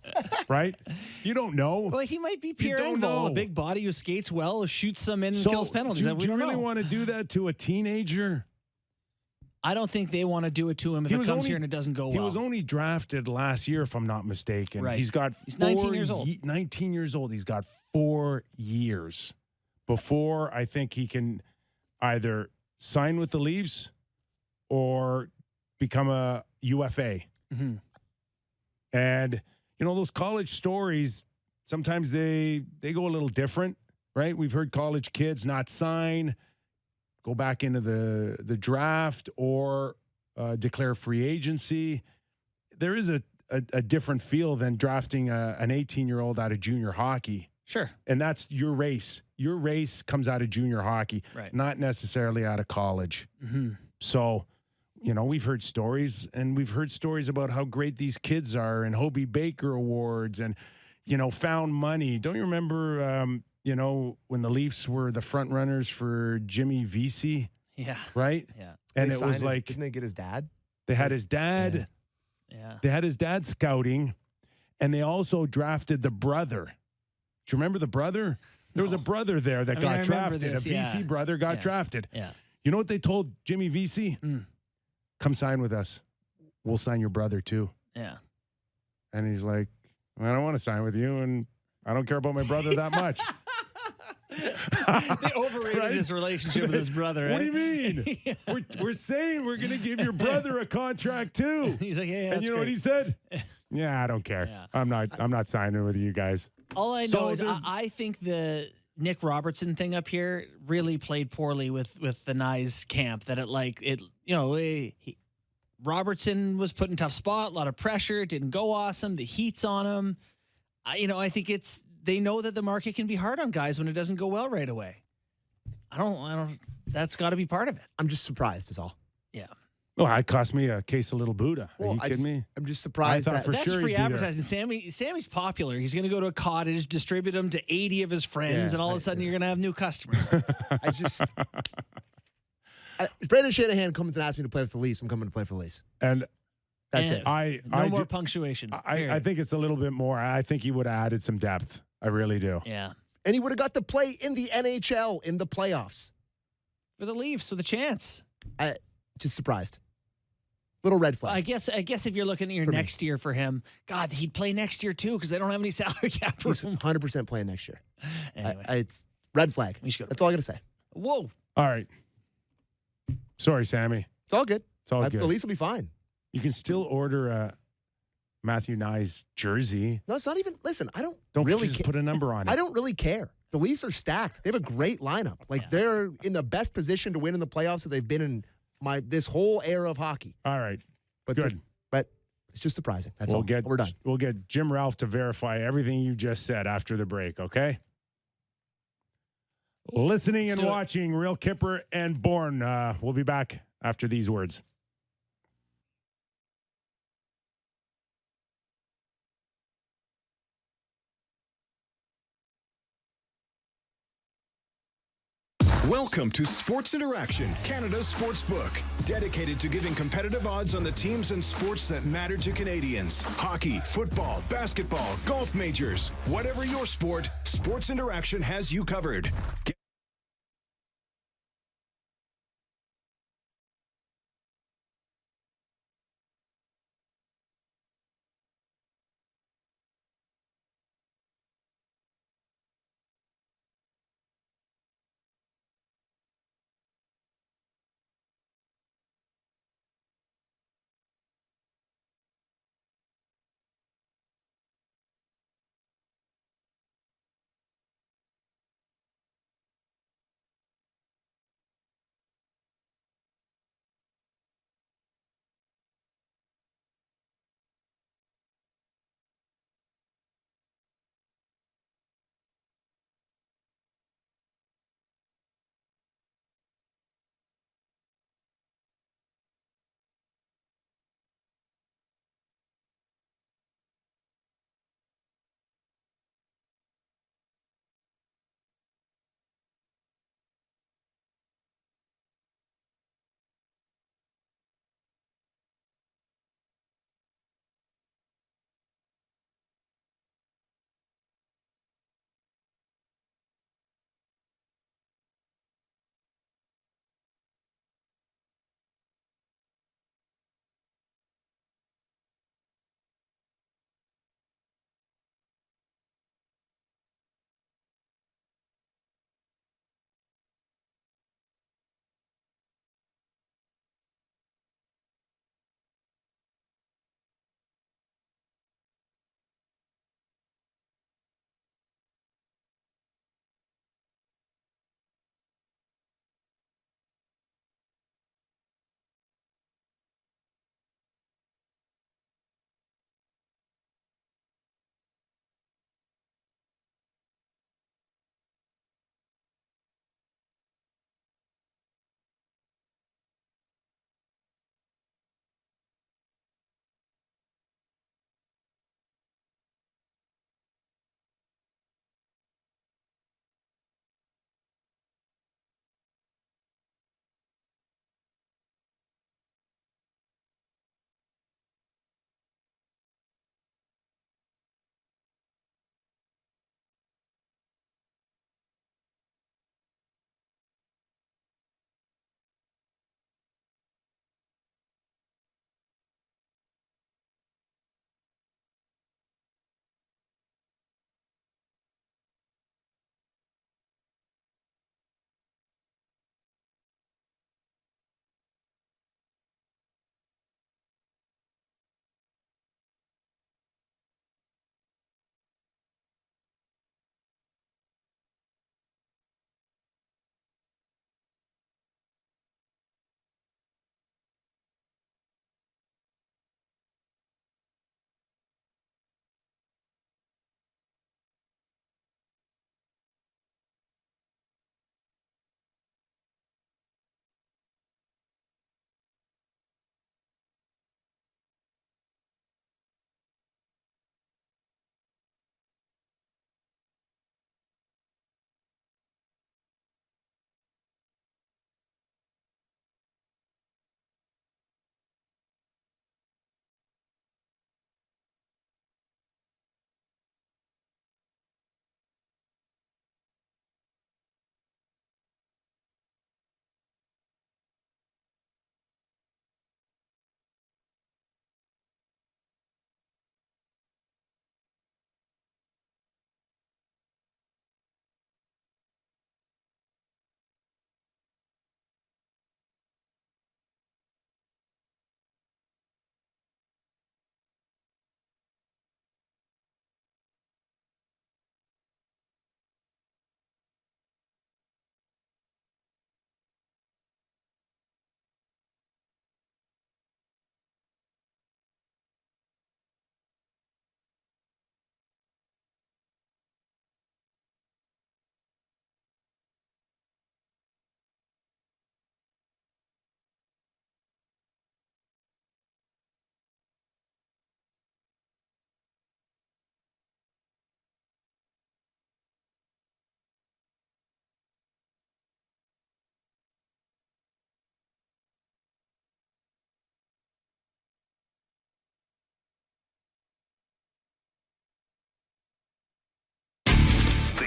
right? You don't know. Well, he might be Pierre don't Engvall, know. a big body who skates well, who shoots some in and So, kills penalties. Do We you don't really know. want to do that to a teenager? I don't think they want to do it to him if it comes here and it doesn't go well. He was only drafted last year, if I'm not mistaken. Right. He's 19 years old. 19 years old. He's got 4 years before I think he can either sign with the Leafs or become a UFA. Mm-hmm. And, those college stories, sometimes they go a little different, right? We've heard college kids not sign, go back into the draft, or declare free agency. There is a different feel than drafting an 18-year-old out of junior hockey. Sure. And that's your race. Your race comes out of junior hockey, Right. not necessarily out of college. Mm-hmm. So, we've heard stories, and we've heard stories about how great these kids are, and Hobie Baker awards, and, found money. Don't you remember, when the Leafs were the front runners for Jimmy Vesey, Yeah. right? Yeah. And They it was signed like didn't they get his dad? they had his dad. Yeah. They had his dad scouting, and they also drafted the brother. Do you remember the brother? There was a brother there that I got remember drafted. this, A yeah. VC brother got Yeah. drafted. Yeah. You know what they told Jimmy Vesey? Mm. Come sign with us. We'll sign your brother too. Yeah. And he's like, I don't want to sign with you, and I don't care about my brother that much. They overrated Right? his relationship with his brother. What eh? do you mean? Yeah. We're saying we're going to give your brother a contract too. He's like, yeah, And you know what he said? Yeah, I don't care. Yeah. I'm not signing with you guys. All I know So is there's- I think the Nick Robertson thing up here really played poorly with the Nyes camp. That Robertson was put in a tough spot, a lot of pressure, it didn't go awesome. The heat's on him. I think they know that the market can be hard on guys when it doesn't go well right away. I don't. That's got to be part of it. I'm just surprised is all. Yeah. Well, it cost me a case of Little Buddha. Are you kidding me? I'm just surprised I thought that for That's sure free he'd be there. advertising. Sammy's popular. He's going to go to a cottage, distribute them to 80 of his friends, Yeah, and all of a sudden you're going to have new customers. I just Brandon Shanahan comes and asks me to play with the Leafs. I'm coming to play for the Leafs. And That's And it. no more punctuation. I think it's a little bit more. I think he would have added some depth. I really do. Yeah. And he would have got to play in the NHL in the playoffs. For the Leafs with a chance. Just surprised. Little red flag. I guess if you're looking at your For me. next year for him, God, he'd play next year too because they don't have any salary cap He's room. 100% playing next year. Anyway, It's red flag. we should go. That's all I got to say. Whoa. All right. Sorry, Sammy. It's all good. It's all good. The Leafs will be fine. You can still order a Matthew Nyes jersey. No, it's not even. Listen, I don't Don't really just ca- put a number on it. I don't really care. The Leafs are stacked. They have a great lineup. They're in the best position to win in the playoffs that they've been in this whole era of hockey. All right. But Good. but it's just surprising. That's all. We're done. We'll get Jim Ralph to verify everything you just said after the break, okay? Listening Let's and do it. watching Real Kyper and Bourne. We'll be back after these words. Welcome to Sports Interaction, Canada's sports book, dedicated to giving competitive odds on the teams and sports that matter to Canadians. Hockey, football, basketball, golf majors. Whatever your sport, Sports Interaction has you covered.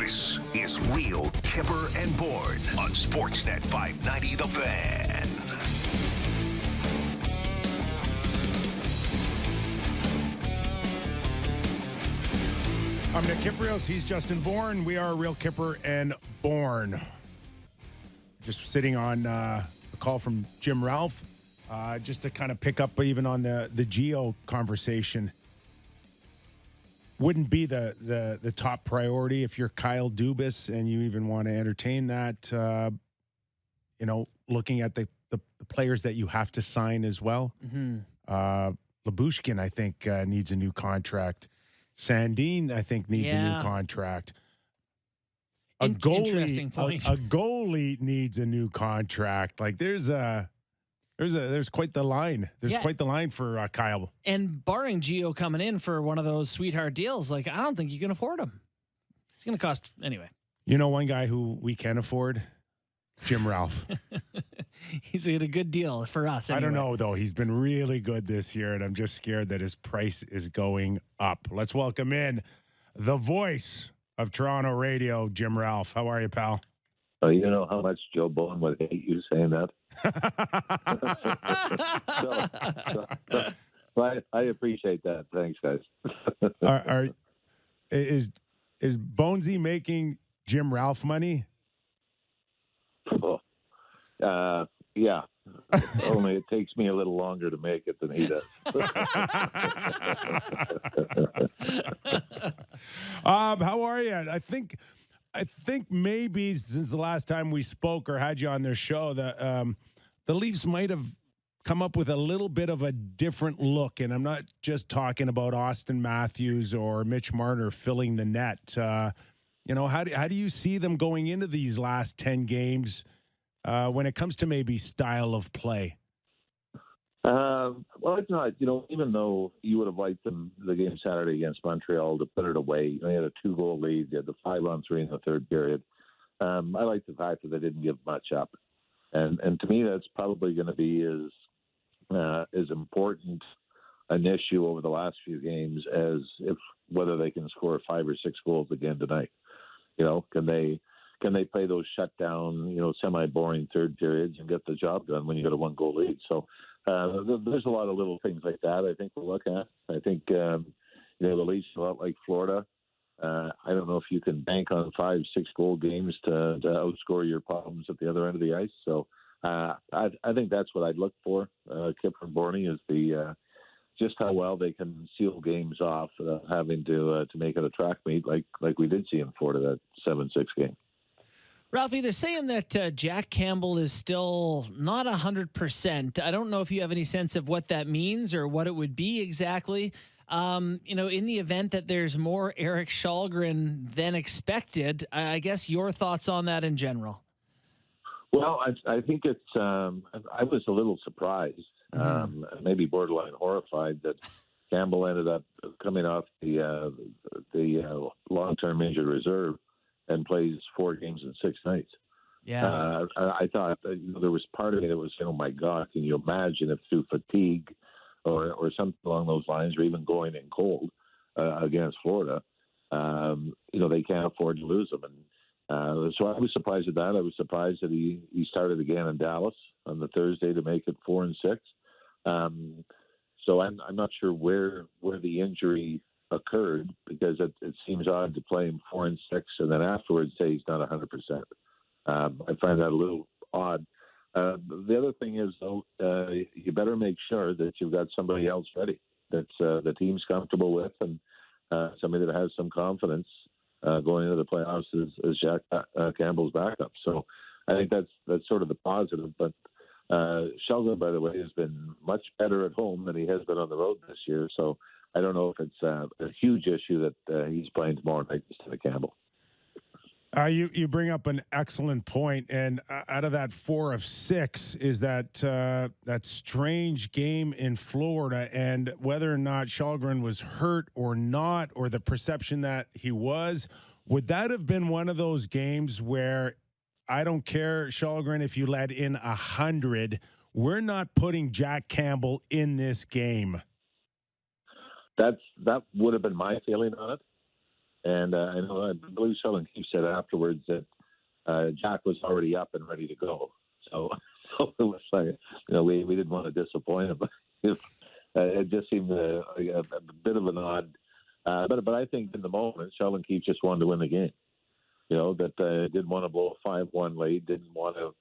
This is Real Kyper and Bourne on Sportsnet 590 The Fan. I'm Nick Kypreos. He's Justin Bourne. We are Real Kyper and Bourne. Just sitting on a call from Jim Ralph, just to kind of pick up even on the Geo conversation. Wouldn't be the top priority if you're Kyle Dubas and you even want to entertain that. Looking at the players that you have to sign as well. Mm-hmm. Labushkin, I think, needs a new contract. Sandin, I think, needs a new contract. Interesting point. A goalie needs a new contract. Like there's quite the line. There's quite the line for Kyle. And barring Gio coming in for one of those sweetheart deals, like I don't think you can afford him. It's going to cost anyway. You know, one guy who we can afford, Jim Ralph. He's a good deal for us. Anyway. I don't know though. He's been really good this year, and I'm just scared that his price is going up. Let's welcome in the voice of Toronto radio, Jim Ralph. How are you, pal? Oh, you know how much Joe Bowen would hate you saying that. I appreciate that. Thanks, guys. Is Bonesy making Jim Ralph money? Yeah. Only it takes me a little longer to make it than he does. How are you? I think maybe since the last time we spoke or had you on their show, the Leafs might have come up with a little bit of a different look, and I'm not just talking about Austin Matthews or Mitch Marner filling the net. How do you see them going into these last 10 games when it comes to maybe style of play? Well, it's not. Even though you would have liked the game Saturday against Montreal to put it away, they had a 2-goal lead. They had the 5-on-3 in the third period. I like the fact that they didn't give much up, and to me, that's probably going to be as important an issue over the last few games as whether they can score 5 or 6 goals again tonight. Can they play those shutdown, semi-boring third periods and get the job done when you got a 1-goal lead? So there's a lot of little things like that I think we'll look at. I think, the Leafs are a lot like Florida. I don't know if you can bank on 5-6 goal games to outscore your problems at the other end of the ice. So I think that's what I'd look for. Kyper and Bourne is just how well they can seal games off, having to make it a track meet like we did see in Florida, that 7-6 game. Ralphie, they're saying that Jack Campbell is still not 100%. I don't know if you have any sense of what that means or what it would be exactly. In the event that there's more Eric Källgren than expected, I guess your thoughts on that in general. Well, I think it's. I was a little surprised, maybe borderline horrified, that Campbell ended up coming off the long-term injured reserve and plays 4 games in 6 nights. Yeah, I thought there was part of me that was saying, "Oh my God, can you imagine if through fatigue or something along those lines, or even going in cold against Florida, they can't afford to lose them." And so I was surprised at that. I was surprised that he started again in Dallas on the Thursday to make it 4 and 6. So I'm not sure where the injury occurred, because it seems odd to play him 4 and 6 and then afterwards say he's not 100%. I find that a little odd. The other thing is, though, you better make sure that you've got somebody else ready that's the team's comfortable with, and somebody that has some confidence going into the playoffs as Jack Campbell's backup. So I think that's sort of the positive. But Källgren, by the way, has been much better at home than he has been on the road this year. So I don't know if it's a huge issue that he's playing tomorrow night instead of Campbell. You bring up an excellent point, and out of that 4 of 6 is that strange game in Florida, and whether or not Källgren was hurt or not, or the perception that he was, would that have been one of those games where I don't care, Källgren, if you let in 100, we're not putting Jack Campbell in this game? That would have been my feeling on it. And I believe Sheldon Keefe said afterwards that Jack was already up and ready to go. So it was like, we didn't want to disappoint him. It just seemed a bit of an odd. But I think in the moment, Sheldon Keefe just wanted to win the game. Didn't want to blow a 5-1 lead, didn't want to,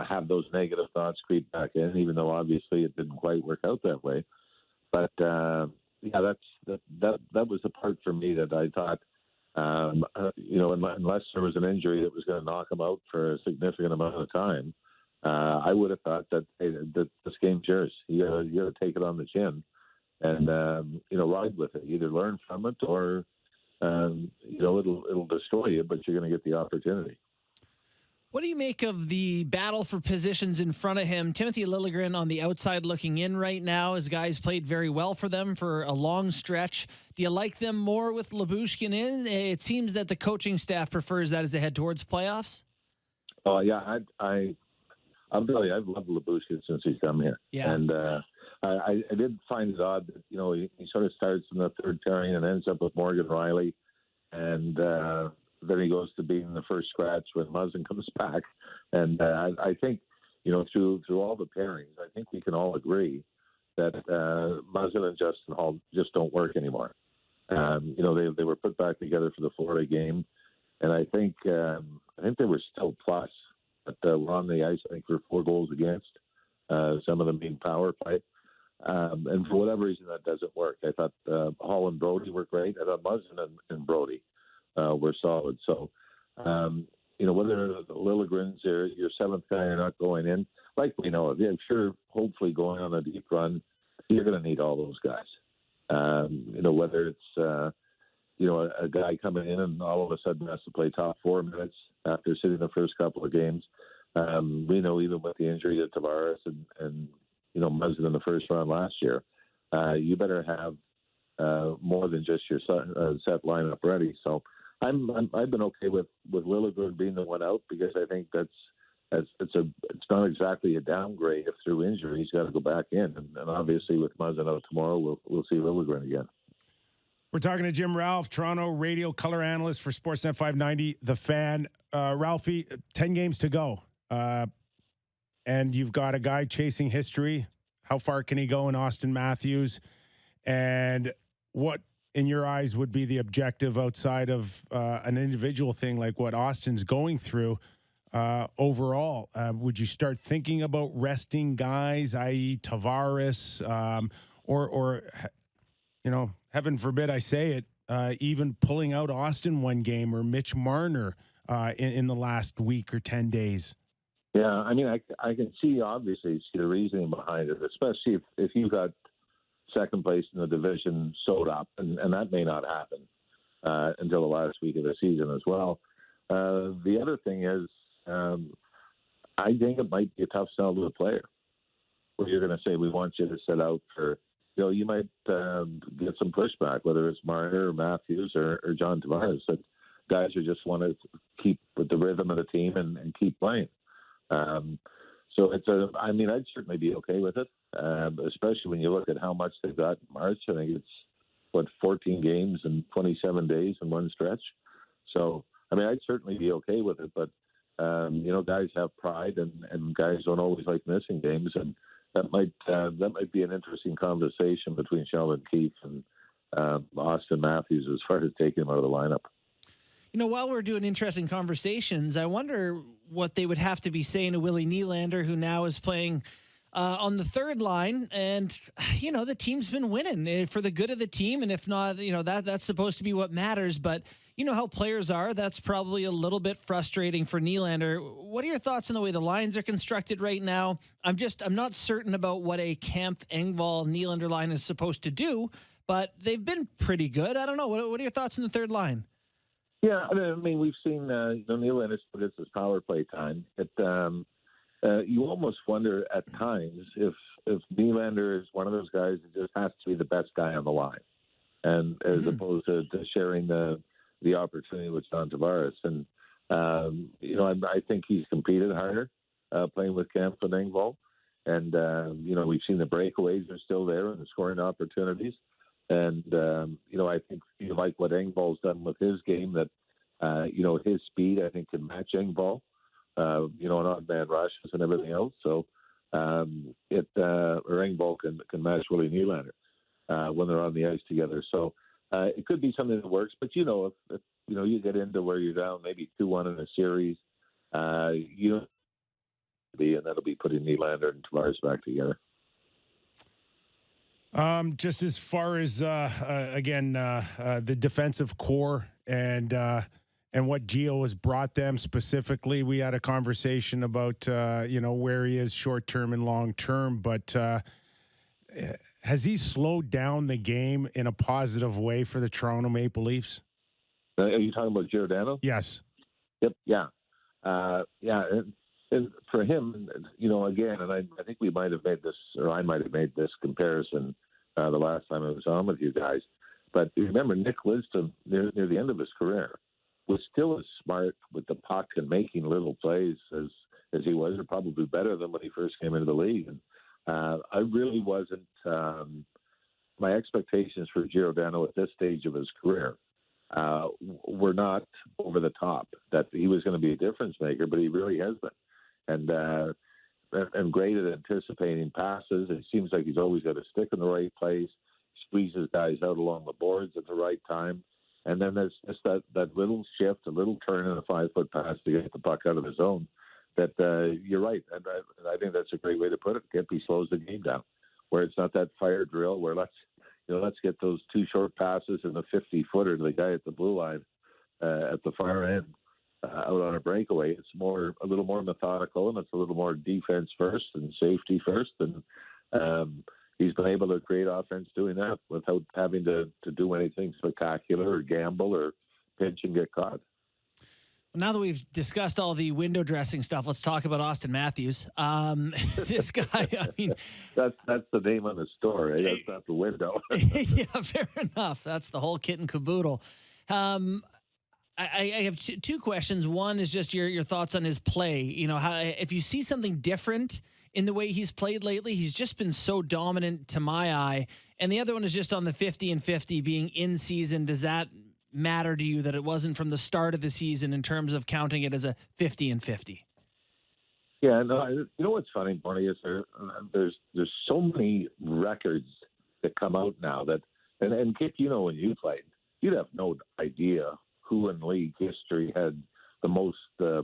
have those negative thoughts creep back in, even though obviously it didn't quite work out that way. But that was the part for me that I thought, unless there was an injury that was going to knock him out for a significant amount of time, I would have thought that this game's yours. You got to take it on the chin and ride with it. Either learn from it or it'll destroy you, but you're going to get the opportunity. What do you make of the battle for positions in front of him? Timothy Liljegren on the outside looking in right now. His guys played very well for them for a long stretch. Do you like them more with Lyubushkin in? It seems that the coaching staff prefers that as they head towards playoffs. Oh, yeah. I'll tell you, I've loved Lyubushkin since he's come here. Yeah. And I did find it odd that, he sort of starts in the third pairing and ends up with Morgan Riley. And then he goes to being the first scratch when Muzzin comes back. And I think, through all the pairings, I think we can all agree that Muzzin and Justin Hall just don't work anymore. They were put back together for the Florida game. And I think they were still plus. But we're on the ice, I think, for 4 goals against, some of them being power play. And for whatever reason, that doesn't work. I thought Hall and Brody were great. I thought Muzzin and Brody were solid. So, whether Liljegren's your 7th guy or not going in, like we know, I'm sure, hopefully going on a deep run, you're going to need all those guys. Whether it's, a guy coming in and all of a sudden has to play top 4 minutes after sitting the first couple of games. We know even with the injury to Tavares and Muzzin in the first round last year, you better have more than just your set lineup ready. So I've been okay with Liljegren being the one out because I think it's not exactly a downgrade if through injury he's got to go back in. And obviously with Muzzin out tomorrow, we'll see Liljegren again. We're talking to Jim Ralph, Toronto radio color analyst for Sportsnet 590, The Fan. Ralphie, 10 games to go. And you've got a guy chasing history. How far can he go in Austin Matthews? And what, in your eyes, would be the objective outside of an individual thing like what Austin's going through overall? Would you start thinking about resting guys, i.e. Tavares, or heaven forbid I say it, even pulling out Austin one game or Mitch Marner in the last week or 10 days? Yeah, I mean, I can see the reasoning behind it, especially if you got second place in the division sewed up, and that may not happen until the last week of the season as well. The other thing is, I think it might be a tough sell to the player, where you're going to say, we want you to sit out for, you might get some pushback, whether it's Marner or Matthews or John Tavares, that guys who just want to keep with the rhythm of the team and keep playing. So I'd certainly be okay with it, especially when you look at how much they've got in March. I think it's 14 games and 27 days in one stretch. So, I'd certainly be okay with it, but guys have pride and guys don't always like missing games, and that might be an interesting conversation between Sheldon Keefe and Austin Matthews as far as taking him out of the lineup. While we're doing interesting conversations, I wonder what they would have to be saying to Willie Nylander, who now is playing on the third line. And, the team's been winning for the good of the team. And if not, that's supposed to be what matters. But you know how players are. That's probably a little bit frustrating for Nylander. What are your thoughts on the way the lines are constructed right now? I'm not certain about what a Kampf, Engvall, Nylander line is supposed to do, but they've been pretty good. I don't know. What are your thoughts on the third line? Yeah, we've seen Nylander gets his power play time. You almost wonder at times if Nylander is one of those guys that just has to be the best guy on the line, and as opposed to sharing the opportunity with John Tavares. And I think he's competed harder playing with Kampf and Engvall, and we've seen the breakaways are still there and the scoring opportunities. And, I think you like what Engvall's done with his game, that, his speed, I think, can match Engvall, an odd-man rushes and everything else. So Engvall can match Willie Nylander when they're on the ice together. So it could be something that works. But, if you get into where you're down maybe 2-1 in a series, and that'll be putting Nylander and Tavares back together. Just as far as the defensive core and what Gio has brought them specifically, we had a conversation about where he is short term and long term. But has he slowed down the game in a positive way for the Toronto Maple Leafs? Are you talking about Giordano? Yes. Yep. Yeah. And for him, again, and I think we might have made this, or I might have made this comparison the last time I was on with you guys. But remember, Nick Lidstrom, near the end of his career, was still as smart with the puck and making little plays as he was, or probably better than when he first came into the league. And I really wasn't. My expectations for Giordano at this stage of his career were not over the top, that he was going to be a difference maker, but he really has been. And great at anticipating passes. It seems like he's always got a stick in the right place, squeezes guys out along the boards at the right time. And then there's just that little shift, a little turn in a 5-foot pass to get the puck out of the zone. That you're right. And I think that's a great way to put it. He slows the game down, where it's not that fire drill where let's get those 2 short passes and the 50-footer to the guy at the blue line at the far end out on a breakaway. It's a little more methodical, and it's a little more defense first and safety first. And he's been able to create offense doing that without having to do anything spectacular or gamble or pinch and get caught. Now that we've discussed all the window dressing stuff, let's talk about Auston Matthews. This guy, I mean, that's the name of the store. Eh? That's not the window. Yeah, fair enough. That's the whole kit and caboodle. I have two questions. One is just your thoughts on his play. If you see something different in the way he's played lately, he's just been so dominant to my eye. And the other one is just on the 50 and 50 being in season. Does that matter to you that it wasn't from the start of the season in terms of counting it as a 50 and 50? Yeah, no. You know what's funny, Barney, is there's so many records that come out now that, and Kip, when you played, you'd have no idea who in league history had the most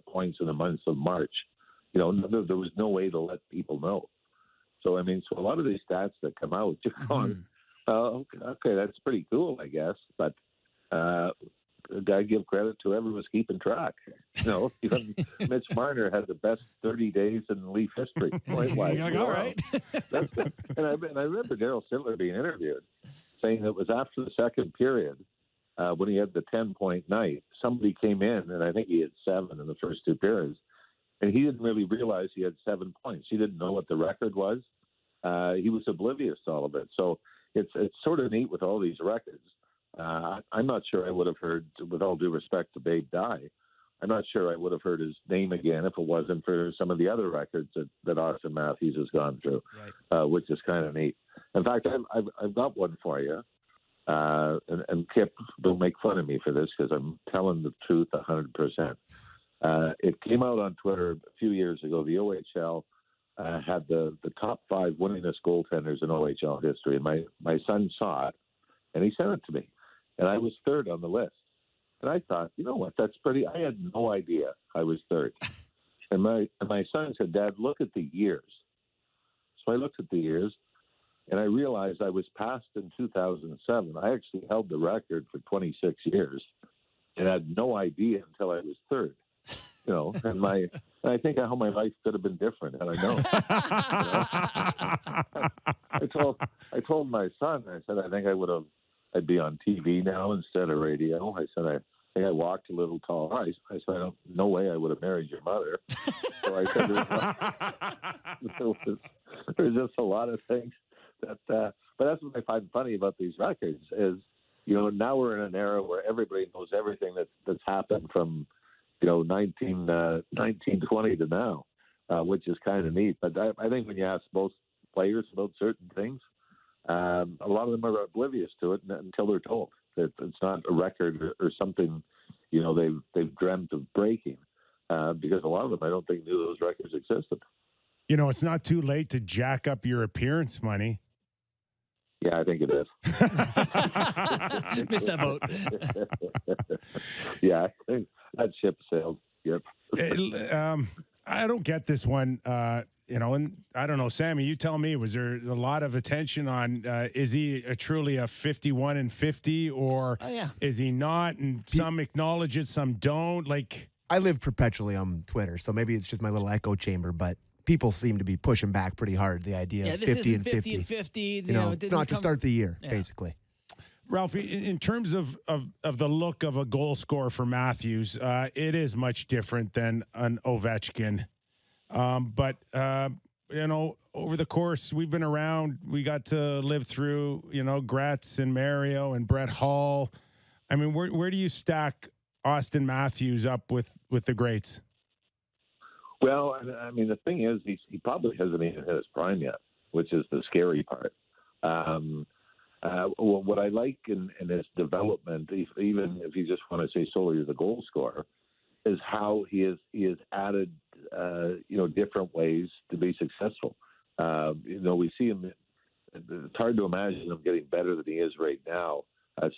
points in the month of March. There was no way to let people know. So, so a lot of these stats that come out, you're going, okay, that's pretty cool, I guess. But I give credit to whoever was keeping track. Even Mitch Marner had the best 30 days in Leaf history. Point-wise. All right. And I remember Daryl Sittler being interviewed, saying it was after the second period, when he had the 10-point night, somebody came in, and I think he had 7 in the first 2 periods, and he didn't really realize he had 7 points. He didn't know what the record was. He was oblivious to all of it. So it's sort of neat with all these records. I'm not sure I would have heard, with all due respect to Babe Dye, I'm not sure I would have heard his name again if it wasn't for some of the other records that Auston Matthews has gone through, right. Which is kind of neat. In fact, I've got one for you. And Kip, don't make fun of me for this because I'm telling the truth 100%. It came out on Twitter a few years ago. The OHL had the top 5 winningest goaltenders in OHL history. And my son saw it, and he sent it to me. And I was 3rd on the list. And I thought, you know what, that's pretty. I had no idea I was 3rd. And my son said, Dad, look at the years. So I looked at the years, and I realized I was passed in 2007. I actually held the record for 26 years and had no idea until I was 3rd. And I think how my life could have been different had I known. I told my son, I said, I think I'd be on TV now instead of radio. I said, I think I walked a little tall. I said, no way I would have married your mother. So I said, there's just a lot of things. But that's what I find funny about these records is, now we're in an era where everybody knows everything that's happened from, 1920 to now, which is kind of neat. But I think when you ask most players about certain things, a lot of them are oblivious to it until they're told that it's not a record or something, they've dreamt of breaking. Because a lot of them, I don't think, knew those records existed. It's not too late to jack up your appearance money. Yeah, I think it is. Missed that boat. Yeah, I think that ship sailed. Yep. I don't get this one. And I don't know, Sammy, you tell me, was there a lot of attention on, is he truly a 51 and 50 or is he not? And some acknowledge it, some don't. I live perpetually on Twitter, so maybe it's just my little echo chamber, but people seem to be pushing back pretty hard, the idea of 50 and 50. 50 and 50. Not to start the year, basically. Ralphie, in terms of the look of a goal scorer for Matthews, it is much different than an Ovechkin. But over the course, we've been around, we got to live through, Gretz and Mario and Brett Hall. I mean, where do you stack Austin Matthews up with the greats? Well, I mean, the thing is, he probably hasn't even hit his prime yet, which is the scary part. What I like in his development, even if you just want to say solely as a goal scorer, is how he has added, different ways to be successful. We see him. It's hard to imagine him getting better than he is right now,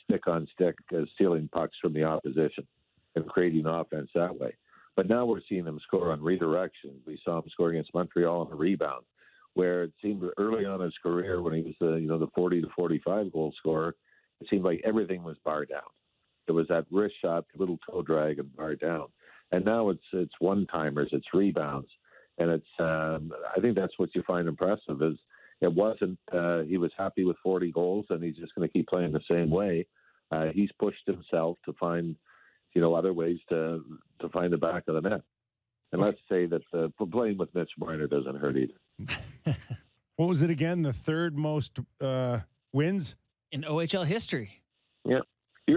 stick on stick, stealing pucks from the opposition and creating offense that way. But now we're seeing him score on redirection. We saw him score against Montreal on a rebound, where it seemed early on in his career when he was the 40 to 45 goal scorer, it seemed like everything was bar down. It was that wrist shot, little toe drag, and bar down. And now it's one-timers, it's rebounds. And it's I think that's what you find impressive is it wasn't he was happy with 40 goals and he's just going to keep playing the same way. He's pushed himself to find other ways to find the back of the net. And let's say that playing with Mitch Marner doesn't hurt either. What was it again? The third most wins in OHL history. Yeah.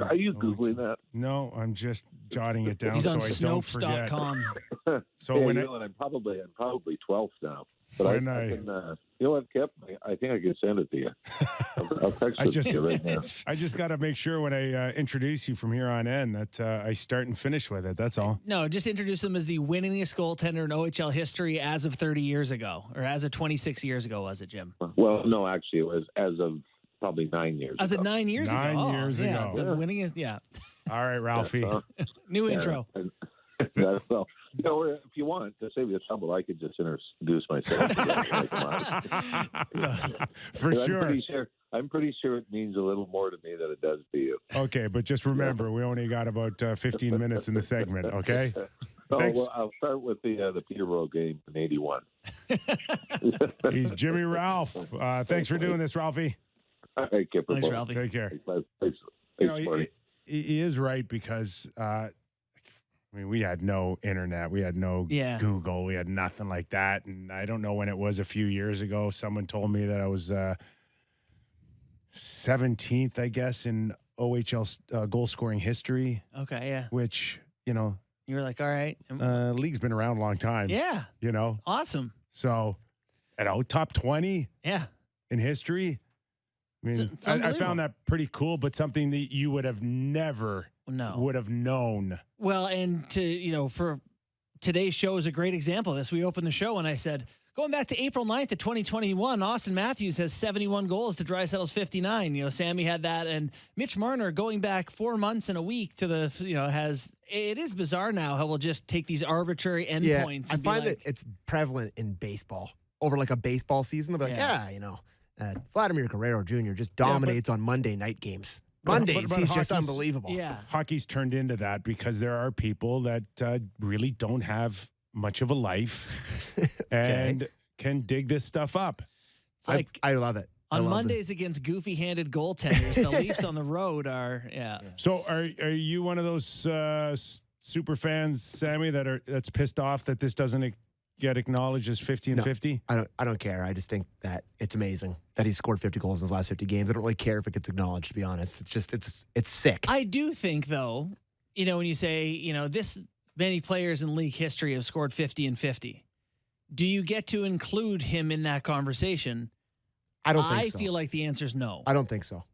Are you Googling that? No, I'm just jotting it down. He's on so I don't forget. Snopes.com. So yeah, I'm probably 12th now. But I can, you know what, Kip? I think I can send it to you. I'll text it to you right now. I just got to make sure when I introduce you from here on in that I start and finish with it. That's all. No, just introduce him as the winningest goaltender in OHL history as of 30 years ago, or as of 26 years ago, was it, Jim? Well, no, actually, it was as of probably 9 years ago. As of 9 years ago? 9 years ago. The winningest, All right, Ralphie. New intro. Well, if you want to save you the trouble, I could just introduce myself. For sure. I'm pretty sure it means a little more to me than it does to you. Okay, but just remember, we only got about 15 minutes in the segment, okay? Thanks. Well, I'll start with the Peterborough game in '81. He's Jimmy Ralph. Thanks for doing this, Ralphie. All right, Kyper. Thanks, Ralphie. Take care. Thanks, he is right because we had no internet, we had no Google, we had nothing like that, and I don't know when it was a few years ago. Someone told me that I was 17th, I guess, in OHL goal scoring history. Okay, yeah. Which you were like, all right, league's been around a long time. Yeah, awesome. So, top 20. Yeah, in history. I mean, I found that pretty cool, but something that you would have never would have known. Well, and for today's show is a great example of this. We opened the show and I said, going back to April 9th of 2021, Austin Matthews has 71 goals to Draisaitl's 59. Sammy had that, and Mitch Marner going back 4 months and a week to has. It is bizarre now how we'll just take these arbitrary endpoints. I find that it's prevalent in baseball over like a baseball season. They'll be like, Vladimir Guerrero Jr. just dominates on Monday night games. Mondays, he's just unbelievable. Yeah. Hockey's turned into that because there are people that really don't have much of a life and can dig this stuff up. It's like I love it. On Mondays against goofy-handed goaltenders, the Leafs on the road are, So are you one of those super fans, Sammy, that's pissed off that this doesn't get acknowledged as 50 and 50? I don't care. I just think that it's amazing that he's scored 50 goals in his last 50 games. I don't really care if it gets acknowledged, to be honest. It's just it's sick. I do think though, when you say, this many players in league history have scored 50 and 50, do you get to include him in that conversation? I don't think I so. feel like the answer is no. I don't think so.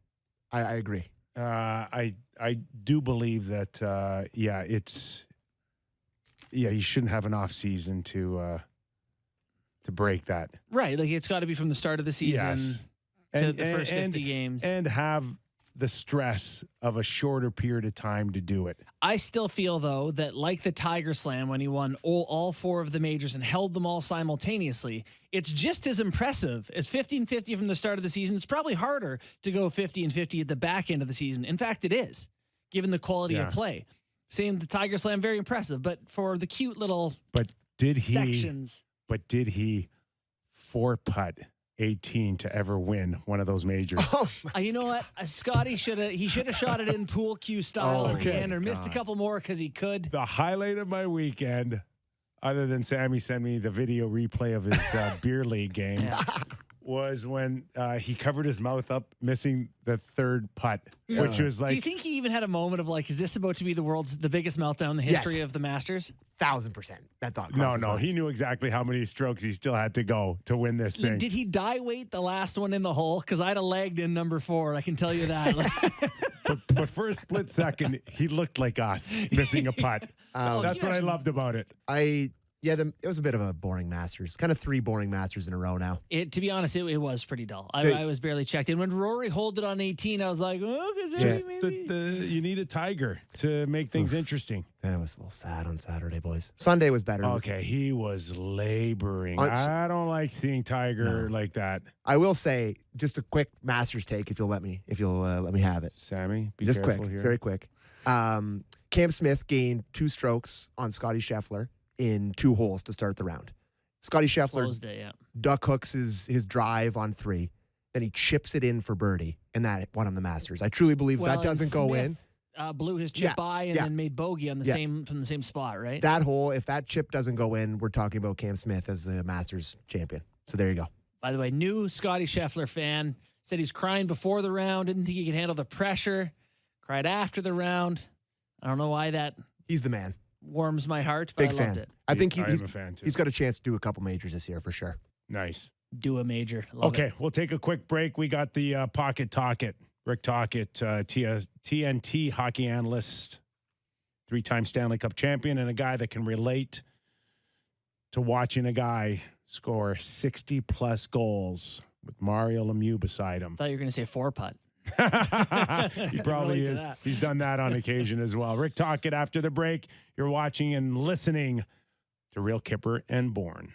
I agree. I do believe that you shouldn't have an off season to break that. Right. Like it's got to be from the start of the season to the first 50 games. And have the stress of a shorter period of time to do it. I still feel, though, that like the Tiger Slam when he won all 4 of the majors and held them all simultaneously, it's just as impressive as 50-50 from the start of the season. It's probably harder to go 50-50 at the back end of the season. In fact, it is, given the quality of play. Same the Tiger Slam, very impressive. But for the cute little sections. But did he 4-putt 18 to ever win one of those majors? You know what? Scotty should have shot it in pool cue style again, or missed a couple more because he could. The highlight of my weekend, other than Sammy sent me the video replay of his beer league game, was when he covered his mouth up, missing the 3rd putt, which was like. Do you think he even had a moment of like, is this about to be the biggest meltdown in the history of the Masters? 1,000%. That thought. No. He knew exactly how many strokes he still had to go to win this thing. Did he die weight the last one in the hole? Because I'd have lagged in number 4. I can tell you that. but for a split second, he looked like us missing a putt. That's what I loved about it. It was a bit of a boring Masters. Kind of 3 boring Masters in a row now. To be honest, it was pretty dull. I was barely checked in. When Rory holed it on 18, I was like, you need a Tiger to make things interesting. Yeah, it was a little sad on Saturday, boys. Sunday was better. Okay, he was laboring. I don't like seeing Tiger like that. I will say, just a quick Masters take, if you'll let me have it. Sammy, be just careful quick, here. Very quick. Cam Smith gained 2 strokes on Scotty Scheffler in 2 holes to start the round. Scotty Scheffler duck hooks his drive on 3, then he chips it in for birdie, and that won him the Masters. I truly believe that doesn't go in. Blew his chip by and then made bogey on from the same spot, right? That hole, if that chip doesn't go in, we're talking about Cam Smith as the Masters champion. So there you go. By the way, new Scotty Scheffler fan said he's crying before the round, didn't think he could handle the pressure, cried after the round. I don't know why that. He's the man. Warms my heart, but Big I fan. loved it. I think I am a fan too. He's got a chance to do a couple majors this year for sure. Nice. Do a major. Love Okay, it. we'll take a quick break. We got the Pocket Talkit, Rick Talkit, TNT hockey analyst, 3-time Stanley Cup champion, and a guy that can relate to watching a guy score 60-plus goals with Mario Lemieux beside him. I thought you were going to say 4-putt. He probably is. He's done that on occasion as well. Rick Talkit after the break. You're watching and listening to Real Kyper and Bourne.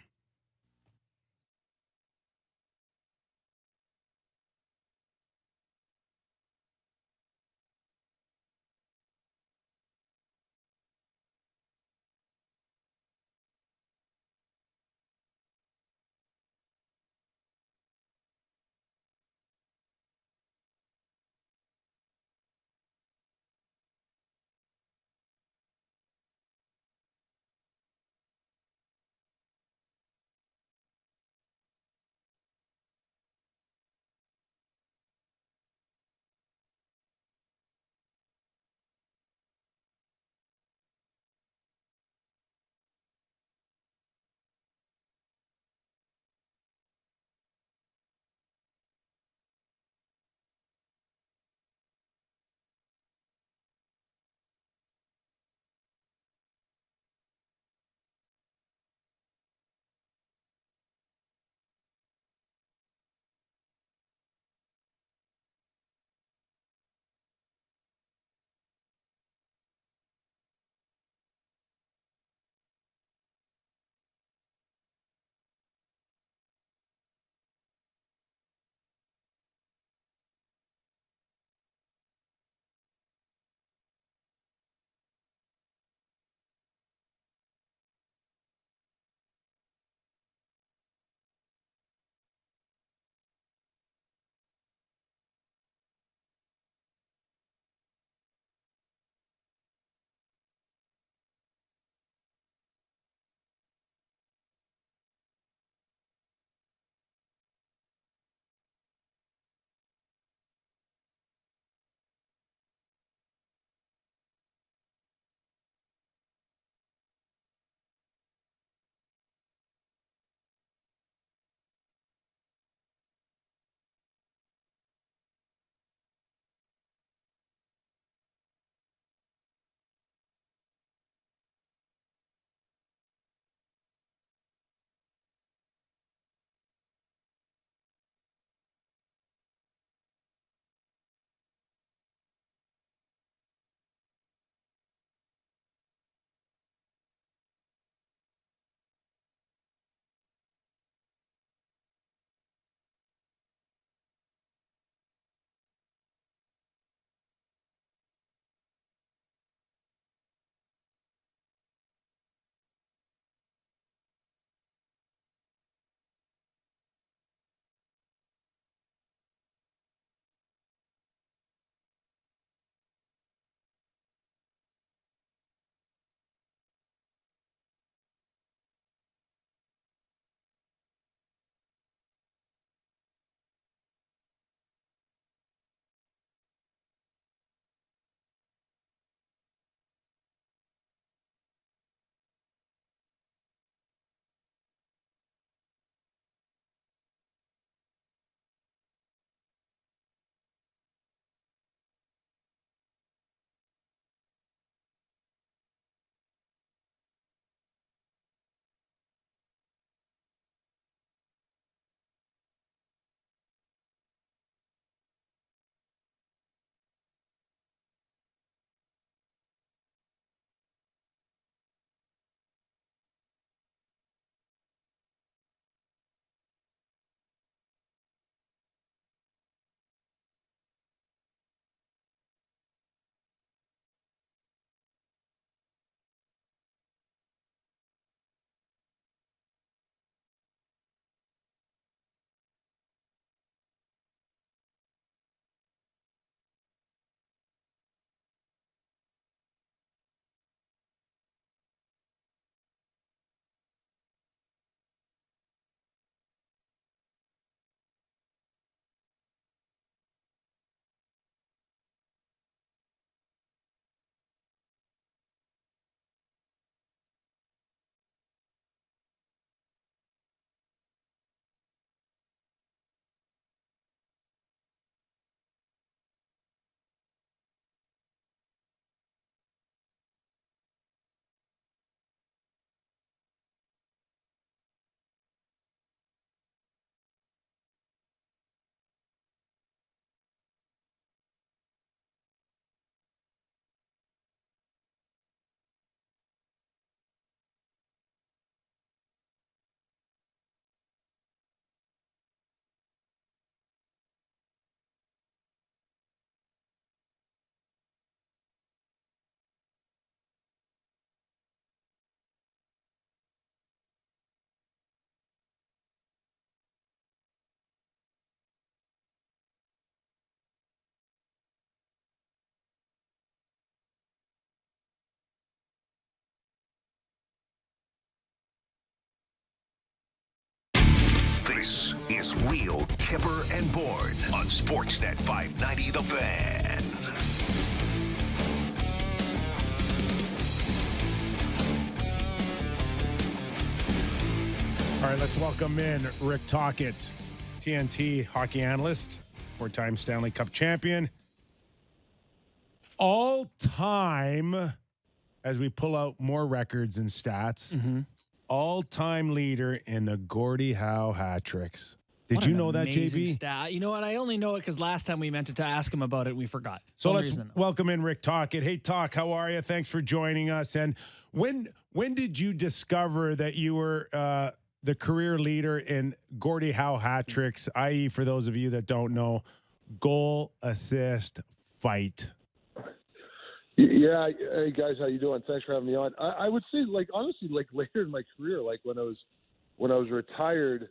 This is Real Kyper and Bourne on Sportsnet 590 The Fan. All right, let's welcome in Rick Tocchet, TNT hockey analyst, four-time Stanley Cup champion. All-time, as we pull out more records and stats, all-time leader in the Gordie Howe hat tricks. Did you know that, JB? Stat. You know what? I only know it because last time we meant to ask him about it, we forgot. So let's welcome in Rick Tocchet. Hey, Talk, how are you? Thanks for joining us. And when did you discover that you were the career leader in Gordie Howe hat tricks, i.e., for those of you that don't know, goal, assist, fight? Yeah, hey guys, how you doing? Thanks for having me on. I would say, like, honestly, like later in my career, like when I was retired,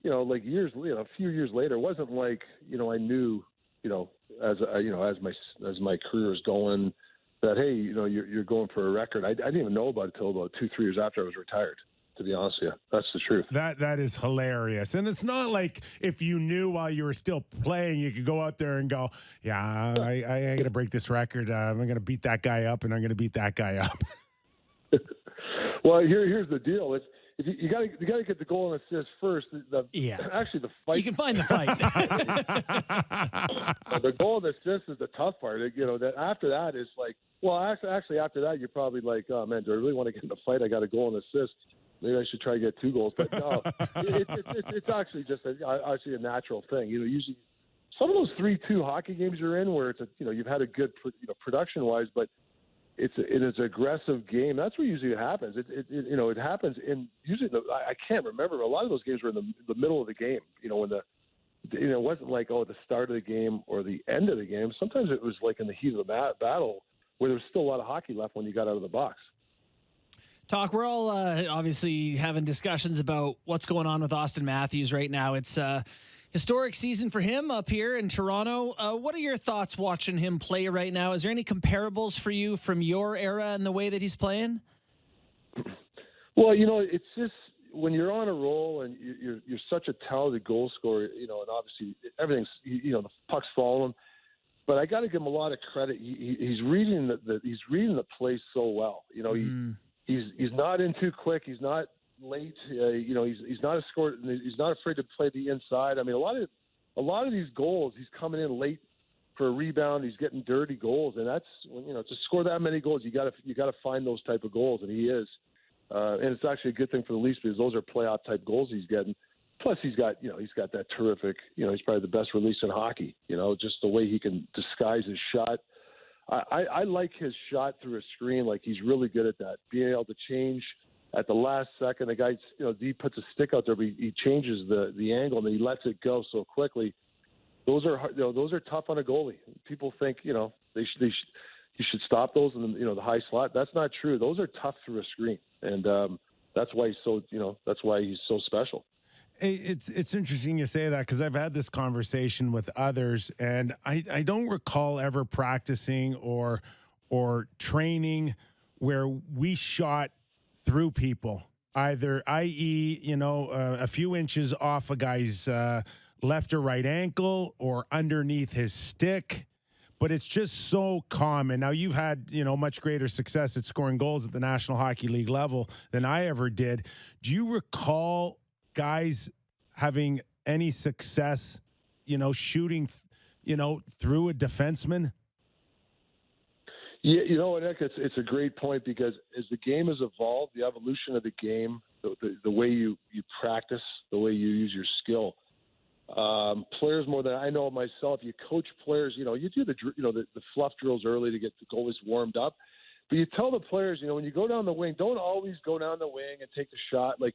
like a few years later, it wasn't like I knew, as my career was going, that hey, you're going for a record. I didn't even know about it until about 2-3 years after I was retired. To be honest with you, that's the truth. That is hilarious. And it's not like if you knew while you were still playing, you could go out there and go, yeah, I got to break this record. I'm going to beat that guy up, and I'm going to beat that guy up. Well, here's the deal. If you got to get the goal and assist first. Actually, the fight. You can find the fight. The goal and assist is the tough part. That after that is like, well, actually after that, you're probably like, oh man, do I really want to get in the fight? I got a goal and assist. Maybe I should try to get 2 goals, but no, it's actually just actually a natural thing. Usually some of those 3-2 hockey games you're in where it's you've had a good production wise, but it's an aggressive game. That's where usually it happens. It happens in usually I can't remember. A lot of those games were in the middle of the game. When it wasn't like the start of the game or the end of the game. Sometimes it was like in the heat of the battle where there was still a lot of hockey left when you got out of the box. Talk, we're all obviously having discussions about what's going on with Austin Matthews right now. It's a historic season for him up here in Toronto. What are your thoughts watching him play right now? Is there any comparables for you from your era and the way that he's playing? Well, it's just when you're on a roll and you're such a talented goal scorer, and obviously everything's, the puck's following him. But I got to give him a lot of credit. He's reading the play so well. He's not in too quick. He's not late. He's not he's not afraid to play the inside. I mean, a lot of these goals, he's coming in late for a rebound. He's getting dirty goals, and that's to score that many goals, you got to find those type of goals, and he is. And it's actually a good thing for the Leafs because those are playoff type goals he's getting. Plus, he's got that terrific. He's probably the best release in hockey. Just the way he can disguise his shot. I like his shot through a screen. Like he's really good at that, being able to change at the last second. The guy, he puts a stick out there, but he changes the angle and he lets it go so quickly. Those are tough on a goalie. People think you should stop those in the high slot. That's not true. Those are tough through a screen, and that's why he's so special. It's interesting you say that because I've had this conversation with others, and I don't recall ever practicing or training where we shot through people, either, i.e., a few inches off a guy's left or right ankle or underneath his stick. But it's just so common. Now, you've had, much greater success at scoring goals at the National Hockey League level than I ever did. Do you recall guys having any success, shooting, through a defenseman? Yeah, Nick, it's a great point because as the game has evolved, the evolution of the game, the way you practice, the way you use your skill, players more than I know myself, you coach players, you do the fluff drills early to get the goalies warmed up. But you tell the players, when you go down the wing, don't always go down the wing and take the shot, like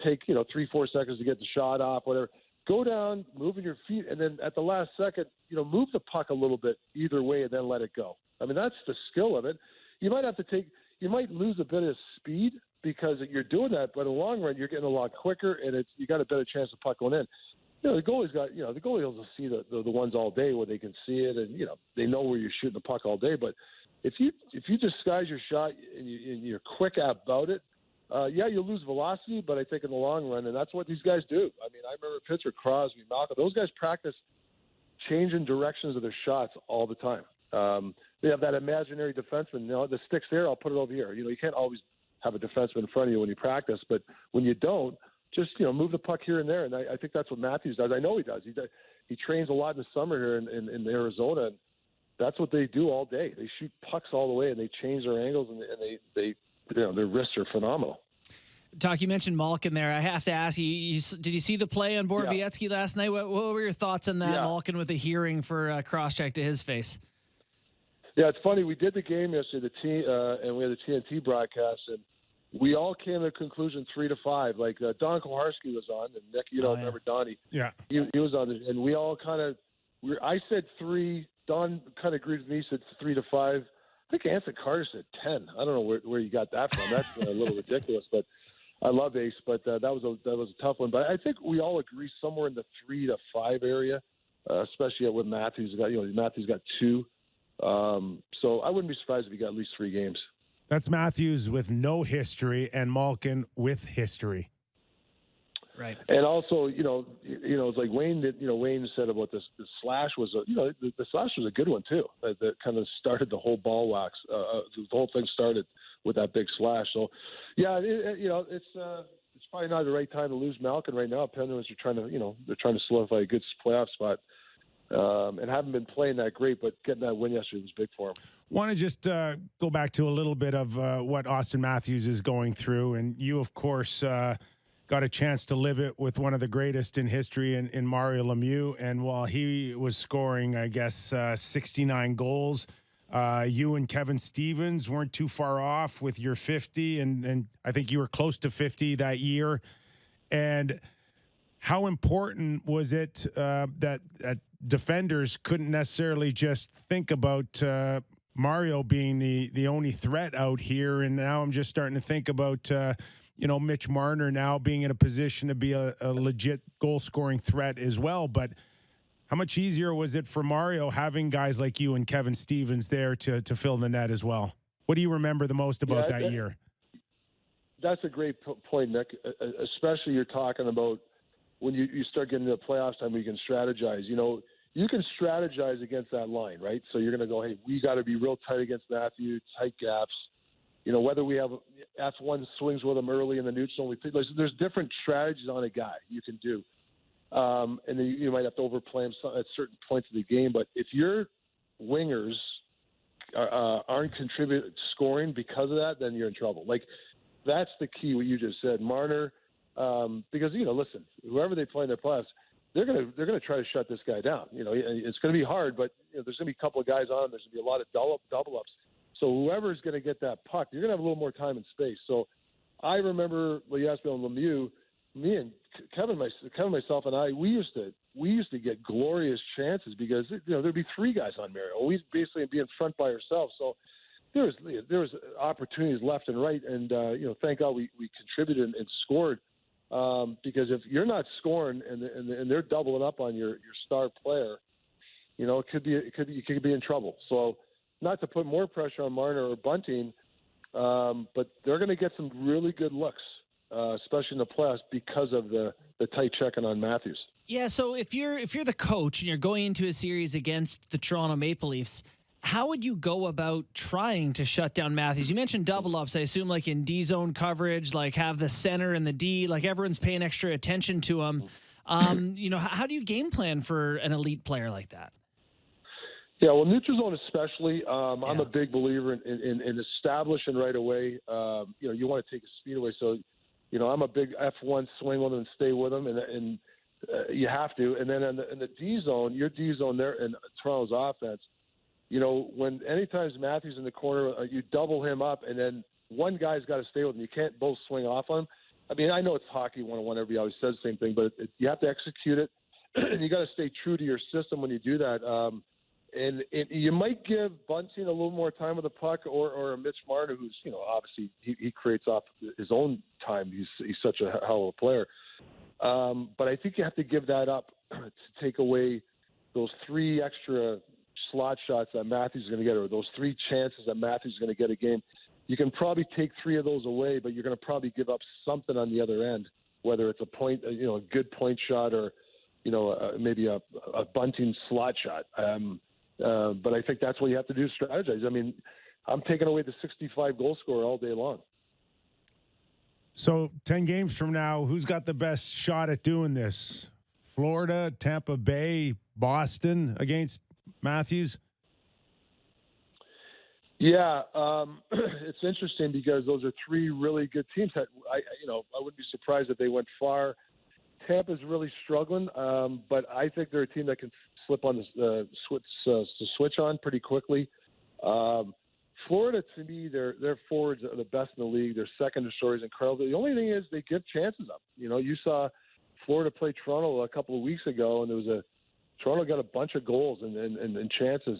take 3-4 seconds to get the shot off, whatever. Go down, moving your feet, and then at the last second, move the puck a little bit either way and then let it go. I mean, that's the skill of it. You might lose a bit of speed because you're doing that, but in the long run, you're getting a lot quicker, and you got a better chance of puck going in. The goalie's got, the goalie will see the ones all day where they can see it, and they know where you're shooting the puck all day. But if you disguise your shot and you're quick about it, yeah, you'll lose velocity, but I think in the long run, and that's what these guys do. I mean, I remember Pitcher, Crosby, Malcolm. Those guys practice changing directions of their shots all the time. They have that imaginary defenseman. You know, the stick's there, I'll put it over here. You know, you can't always have a defenseman in front of you when you practice, but when you don't, just, you know, move the puck here and there. And I think that's what Matthews does. I know he does. He trains a lot in the summer here in Arizona, and that's what they do all day. They shoot pucks all the way, and they change their angles, and they you know, their wrists are phenomenal. Talk, you mentioned Malkin there. I have to ask you, did you see the play on Borowiecki last night? What were your thoughts on that? Malkin with a hearing for a cross-check to his face. Yeah, it's funny. We did the game yesterday, and we had the TNT broadcast, and we all came to a conclusion 3-5. Like Don Koharski was on, and Nick, you don't remember Donnie? Yeah, he was on, and we all kind of. I said 3. Don kind of agreed with me. He said 3-5. I think Anson Carter said 10. I don't know where you got that from. That's a little ridiculous, but I love Ace. But that was a tough one. But I think we all agree somewhere in the 3-5 area, especially with Matthews. Matthews got 2. So I wouldn't be surprised if he got at least 3 games. That's Matthews with no history and Malkin with history. Right. And also, it's like Wayne did. Wayne said about this. The slash was the slash was a good one too. That kind of started the whole ball wax. The whole thing started with that big slash. So, yeah, it's probably not the right time to lose Malkin right now. Penguins are trying to solidify a good playoff spot. And haven't been playing that great, but getting that win yesterday was big for him. Want to just go back to a little bit of what Austin Matthews is going through. And you, of course, got a chance to live it with one of the greatest in history in Mario Lemieux. And while he was scoring, I guess, 69 goals, you and Kevin Stevens weren't too far off with your 50. And I think you were close to 50 that year. And how important was it that defenders couldn't necessarily just think about Mario being the only threat out here? And now I'm just starting to think about, Mitch Marner now being in a position to be a legit goal-scoring threat as well. But how much easier was it for Mario having guys like you and Kevin Stevens there to fill the net as well? What do you remember the most about that year? That's a great point, Nick, especially you're talking about when you start getting to the playoffs time where you can strategize. You can strategize against that line, right? So you're going to go, hey, we got to be real tight against Matthew, tight gaps. Whether we have F1 swings with him early in the neutral, there's different strategies on a guy you can do. And then you might have to overplay him at certain points of the game. But if your wingers aren't contributing scoring because of that, then you're in trouble. Like, that's the key, what you just said. Marner, because, listen, whoever they play in their playoffs, they're gonna try to shut this guy down. It's gonna be hard, but there's gonna be a couple of guys on. There's gonna be a lot of double ups. So whoever's gonna get that puck, you're gonna have a little more time and space. So I remember when you asked me on Lemieux, me and Kevin, myself, and I, we used to get glorious chances because there'd be 3 guys on Mario. We'd basically be in front by ourselves. So there was opportunities left and right, and thank God we contributed and scored. Because if you're not scoring and they're doubling up on your star player, it could be in trouble. So not to put more pressure on Marner or Bunting, but they're going to get some really good looks, especially in the playoffs because of the tight checking on Matthews. Yeah. So if you're the coach and you're going into a series against the Toronto Maple Leafs, how would you go about trying to shut down Matthews? You mentioned double ups. I assume like in D zone coverage, like have the center and the D, like everyone's paying extra attention to him. How do you game plan for an elite player like that? Yeah, well, neutral zone especially. I'm a big believer in establishing right away. You want to take his speed away. So, I'm a big F1 swing with him and stay with him, and you have to. And then in the D zone, your D zone there in Toronto's offense, when anytime Matthews in the corner, you double him up, and then one guy's got to stay with him. You can't both swing off on him. I mean, I know it's hockey 101. Everybody always says the same thing, but you have to execute it, and you got to stay true to your system when you do that. And you might give Bunting a little more time with the puck, or a Mitch Marner, who's obviously he creates off his own time. He's such a hell of a player. But I think you have to give that up to take away those 3 extra slot shots that Matthews is going to get, or those 3 chances that Matthews is going to get a game. you can probably take 3 of those away, but you're going to probably give up something on the other end, whether it's a point, a good point shot or, maybe a bunting slot shot. But I think that's what you have to do, strategize. I mean, I'm taking away the 65 goal scorer all day long. So 10 games from now, who's got the best shot at doing this? Florida, Tampa Bay, Boston against Matthews? Yeah, it's interesting because those are 3 really good teams. That I wouldn't be surprised if they went far. Tampa's really struggling, but I think they're a team that can slip on the switch on pretty quickly. Florida, to me, their forwards are the best in the league. Their second to short is incredible. The only thing is they give chances up. You saw Florida play Toronto a couple of weeks ago, and Toronto got a bunch of goals and chances.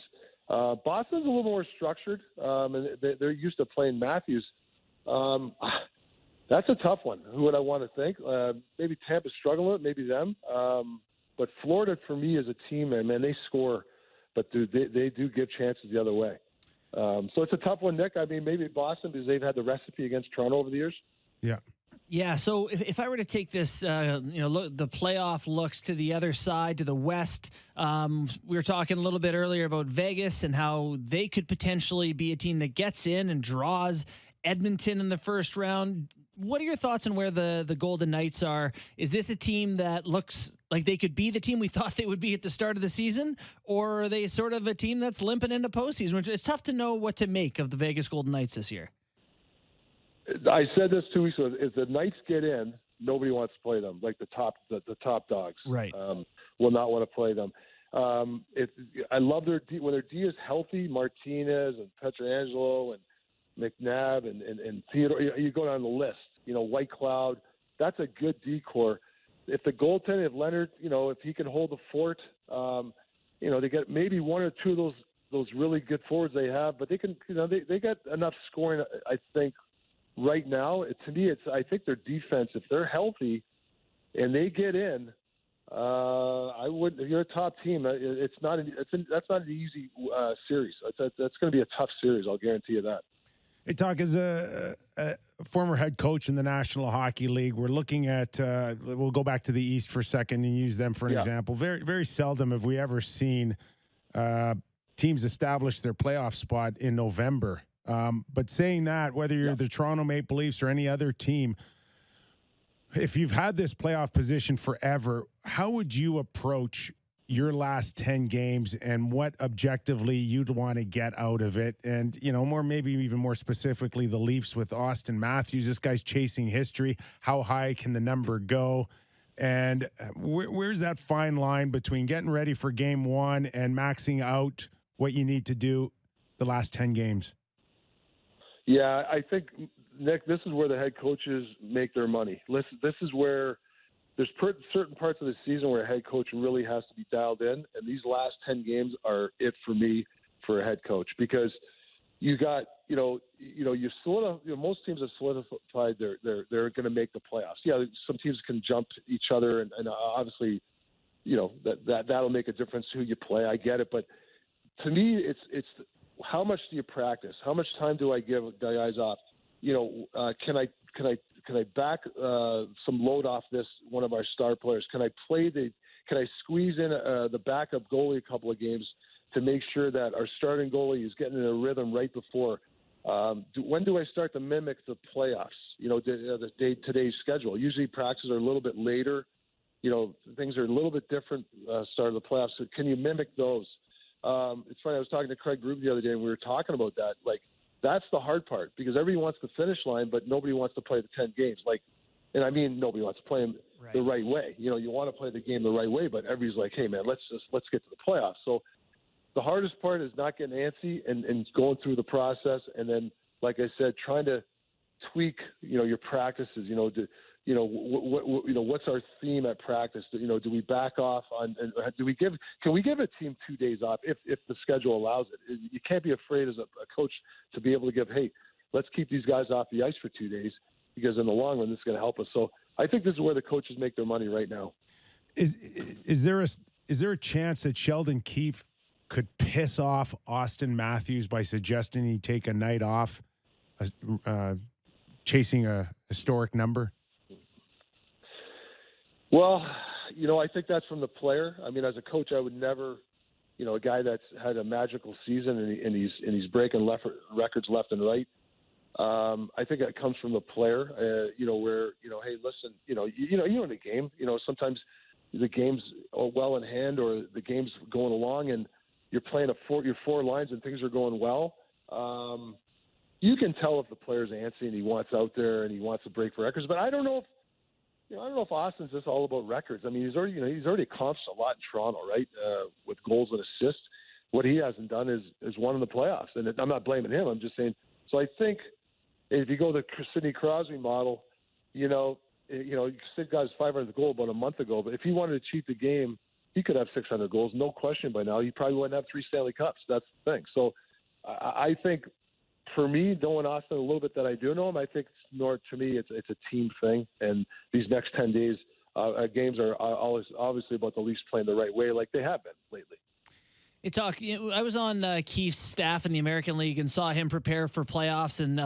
Boston's a little more structured, and they're used to playing Matthews. That's a tough one. Who would I want to think? Maybe Tampa's struggling with it, maybe them. But Florida, for me, as a team, man, they score, but they do give chances the other way. So it's a tough one, Nick. I mean, maybe Boston because they've had the recipe against Toronto over the years. Yeah. Yeah, so if I were to take this, look, the playoff looks to the other side, to the West. We were talking a little bit earlier about Vegas and how they could potentially be a team that gets in and draws Edmonton in the first round. What are your thoughts on where the Golden Knights are? Is this a team that looks like they could be the team we thought they would be at the start of the season? Or are they sort of a team that's limping into postseason? Which it's tough to know what to make of the Vegas Golden Knights this year. I said this 2 weeks ago. If the Knights get in, nobody wants to play them. Like the top dogs, right? Will not want to play them. I love their D. When their D is healthy, Martinez and Pietrangelo and McNabb and Theodore. You go down the list. White Cloud. That's a good D core. If the goaltending, if Leonard, if he can hold the fort, they get maybe 1 or 2 of those really good forwards they have, but they can, they got enough scoring. I think. Right now, to me, I think their defense, if they're healthy and they get in, I would. If you're a top team, that's not an easy series. That's going to be a tough series. I'll guarantee you that. Hey, Talk, as a former head coach in the National Hockey League, we're looking at, we'll go back to the East for a second and use them for an example. Very, very seldom have we ever seen teams establish their playoff spot in November. But saying that, whether you're the Toronto Maple Leafs or any other team, if you've had this playoff position forever, how would you approach your last 10 games and what objectively you'd want to get out of it? And, maybe even more specifically, the Leafs with Austin Matthews. This guy's chasing history. How high can the number go? And where's that fine line between getting ready for game 1 and maxing out what you need to do the last 10 games? Yeah, I think, Nick, this is where the head coaches make their money. Listen, this is where there's certain parts of the season where a head coach really has to be dialed in, and these last 10 games are it for me for a head coach because you got, most teams have solidified they're going to make the playoffs. Yeah, some teams can jump each other, and obviously, that'll make a difference who you play. I get it, but to me, it's how much do you practice? How much time do I give guys off? Can I back some load off this one of our star players? Can I squeeze in the backup goalie a couple of games to make sure that our starting goalie is getting in a rhythm right before? When do I start to mimic the playoffs? Today's schedule. Usually practices are a little bit later. Things are a little bit different start of the playoffs. So can you mimic those? It's funny. I was talking to Craig Grube the other day, and we were talking about that. Like, that's the hard part because everybody wants the finish line, but nobody wants to play the 10 games. And I mean, nobody wants to play them the right way. You want to play the game the right way, but everybody's like, hey, man, let's get to the playoffs. So the hardest part is not getting antsy and going through the process. And then, like I said, trying to tweak, your practices, what's our theme at practice? Do we back off on? Can we give a team 2 days off if the schedule allows it? You can't be afraid as a coach to be able to give, hey, let's keep these guys off the ice for 2 days because in the long run this is going to help us. So I think this is where the coaches make their money right now. Is there a chance that Sheldon Keefe could piss off Austin Matthews by suggesting he take a night off, chasing a historic number? Well, I think that's from the player. I mean, as a coach, I would never, a guy that's had a magical season and he's breaking records left and right. I think that comes from the player. Where hey, listen, you're in a game. Sometimes the game's well in hand, or the game's going along, and you're playing your four lines and things are going well. You can tell if the player's antsy and he wants out there and he wants to break for records. But I don't know if Austin's just all about records. I mean, he's already accomplished a lot in Toronto, right? With goals and assists. What he hasn't done is won in the playoffs, and I'm not blaming him. I'm just saying. So I think if you go the Sidney Crosby model, Sid got his 500th goal about a month ago, but if he wanted to cheat the game, he could have 600 goals, no question by now. He probably wouldn't have 3 Stanley Cups. That's the thing. So I think for me, knowing Austin a little bit that I do know him, I think to me it's a team thing. And these next 10 days, games are always obviously about the Leafs playing the right way like they have been lately. I was on Keith's staff in the American League and saw him prepare for playoffs. And,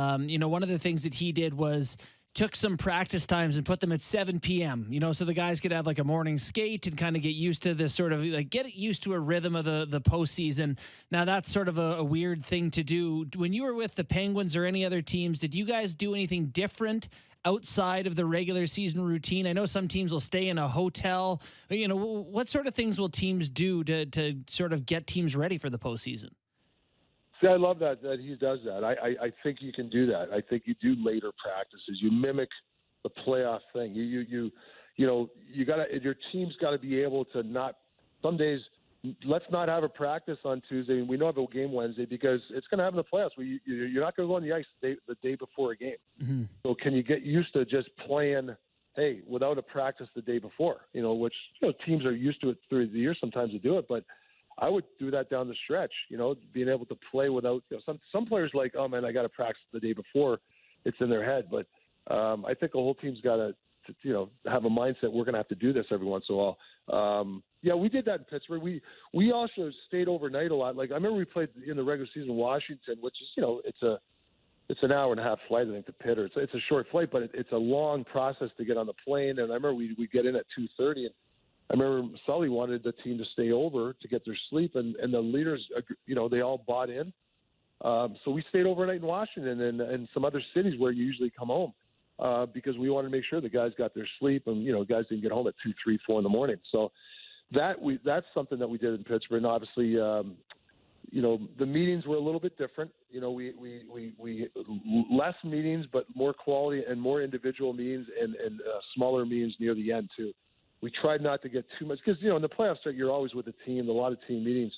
one of the things that he did was took some practice times and put them at 7 p.m., so the guys could have like a morning skate and kind of get used to this sort of get used to a rhythm of the postseason. Now that's sort of a weird thing to do. When you were with the Penguins or any other teams, did you guys do anything different outside of the regular season routine? I know some teams will stay in a hotel. What sort of things will teams do to sort of get teams ready for the postseason? See, I love that he does that. I think you can do that. I think you do later practices. You mimic the playoff thing. You gotta, your team's got to be able to not. Some days, let's not have a practice on Tuesday, and we know have a game Wednesday because it's going to happen in the playoffs where you're not going to go on the ice the day before a game. Mm-hmm. So can you get used to just playing? Hey, without a practice the day before, which teams are used to it through the year sometimes to do it, but I would do that down the stretch, being able to play without some players like, oh man, I got to practice the day before. It's in their head. But I think the whole team's got to have a mindset. We're going to have to do this every once in a while. We did that in Pittsburgh. We also stayed overnight a lot. Like I remember we played in the regular season in Washington, which is, it's an hour and a half flight, I think, to Pitt. Or it's a short flight, but it's a long process to get on the plane. And I remember we get in at 2:30 and I remember Sully wanted the team to stay over to get their sleep, and the leaders, they all bought in. So we stayed overnight in Washington and some other cities where you usually come home because we wanted to make sure the guys got their sleep and, guys didn't get home at 2, 3, 4 in the morning. So that's something that we did in Pittsburgh. And obviously, the meetings were a little bit different. We less meetings, but more quality and more individual meetings and smaller meetings near the end too. We tried not to get too much because, in the playoffs, you're always with a team, a lot of team meetings.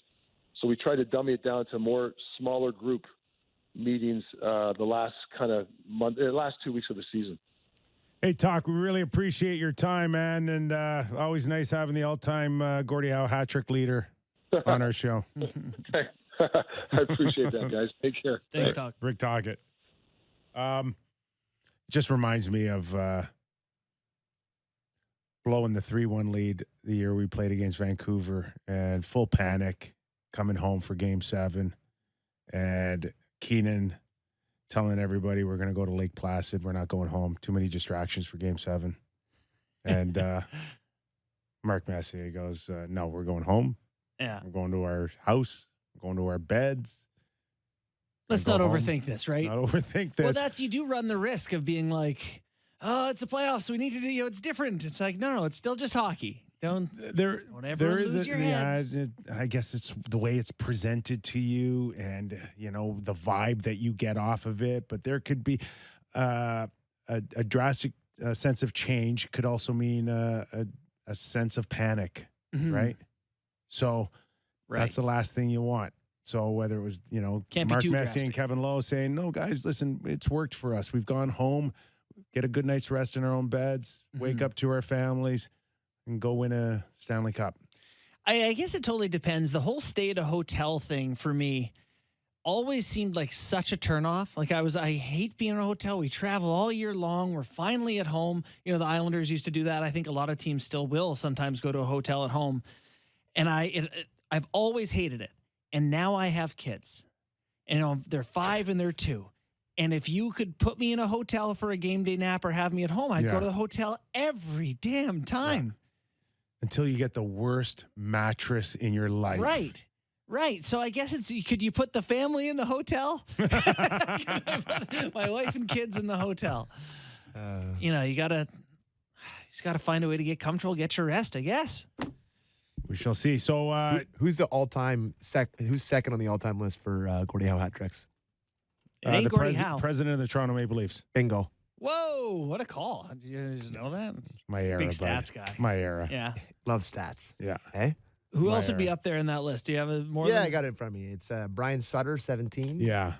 So we tried to dummy it down to more smaller group meetings the last 2 weeks of the season. Hey, Talk, we really appreciate your time, man. And always nice having the all-time Gordie Howe hat-trick leader on our show. I appreciate that, guys. Take care. Thanks, Talk. Rick Tocchet. Just reminds me of blowing the 3-1 lead the year we played against Vancouver and full panic coming home for Game 7 and Keenan telling everybody we're going to go to Lake Placid. We're not going home. Too many distractions for Game 7. And Mark Messier goes, no, we're going home. Yeah. We're going to our house. We're going to our beds. Let's not overthink this, right? Not overthink this. Well, you do run the risk of being like, oh, it's the playoffs. So we need to do, it's different. It's like, no, it's still just hockey. Don't lose your heads. I guess it's the way it's presented to you and, the vibe that you get off of it. But there could be a drastic sense of change could also mean a sense of panic, right? So that's the last thing you want. So whether it was, Mark Messier and Kevin Lowe saying, no, guys, listen, it's worked for us. We've gone home, get a good night's rest in our own beds, wake up to our families, and go win a Stanley Cup. I guess it totally depends. The whole stay at a hotel thing for me always seemed like such a turnoff. Like I hate being in a hotel. We travel all year long. We're finally at home. The Islanders used to do that. I think a lot of teams still will sometimes go to a hotel at home. And I've always hated it. And now I have kids. And they're 5 and they're 2. And if you could put me in a hotel for a game day nap or have me at home, I'd go to the hotel every damn time. Until you get the worst mattress in your life. Right. So I guess could you put the family in the hotel? Could I put my wife and kids in the hotel? You gotta find a way to get comfortable, get your rest, I guess. We shall see. So who's the all-time who's second on the all-time list for Gordie Howe hat tricks? It ain't the Gordie Howe. president of the Toronto Maple Leafs. Bingo. Whoa, what a call. Did you just know that? My era. Big stats guy. My era. Yeah. Love stats. Yeah. Hey? Who else would be up there in that list? Do you have more? Yeah, I got it in front of me. It's Brian Sutter, 17. Yeah.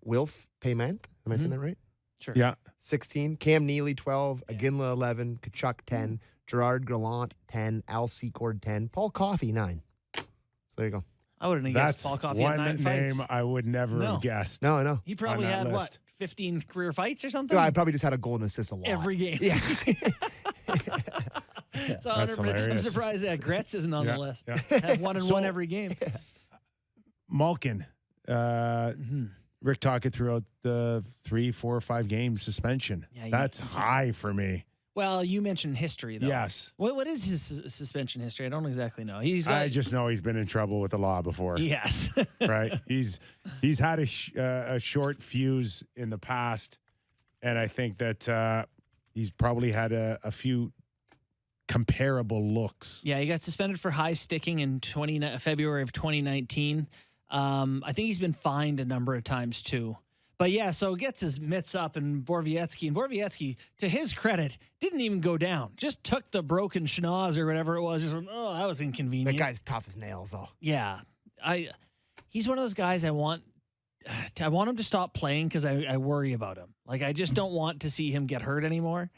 Wilf Payment. Am I saying that right? Sure. Yeah. 16. Cam Neely, 12. Aginla, 11. Kachuk, 10. Gerard Gallant, 10. Al Secord, 10. Paul Coffey, 9. So there you go. I wouldn't have guessed Paul Coffey had 9 one fights. name I would never have guessed. No, I know. He probably on that had, list. 15 career fights or something? I probably just had a goal and assist a lot. Every game. Yeah. It's That's 100%. I'm hilarious. surprised that Gretz isn't on Yeah, the list. yeah. Have 1 and 1 every game. Malkin. Rick talking throughout the 3, 4, 5 game suspension. Yeah, That's high for me. Well, you mentioned history, though. Yes. What is his suspension history? I don't exactly know. I just know he's been in trouble with the law before. Yes. Right? He's had a short fuse in the past, and I think that he's probably had a few comparable looks. Yeah, he got suspended for high sticking in February of 2019. I think he's been fined a number of times too. But yeah, so gets his mitts up, and Borowiecki, to his credit, didn't even go down. Just took the broken schnoz or whatever it was. Just went, oh, that was inconvenient. That guy's tough as nails, though. Yeah, he's one of those guys I want him to stop playing because I worry about him. Like, I just don't want to see him get hurt anymore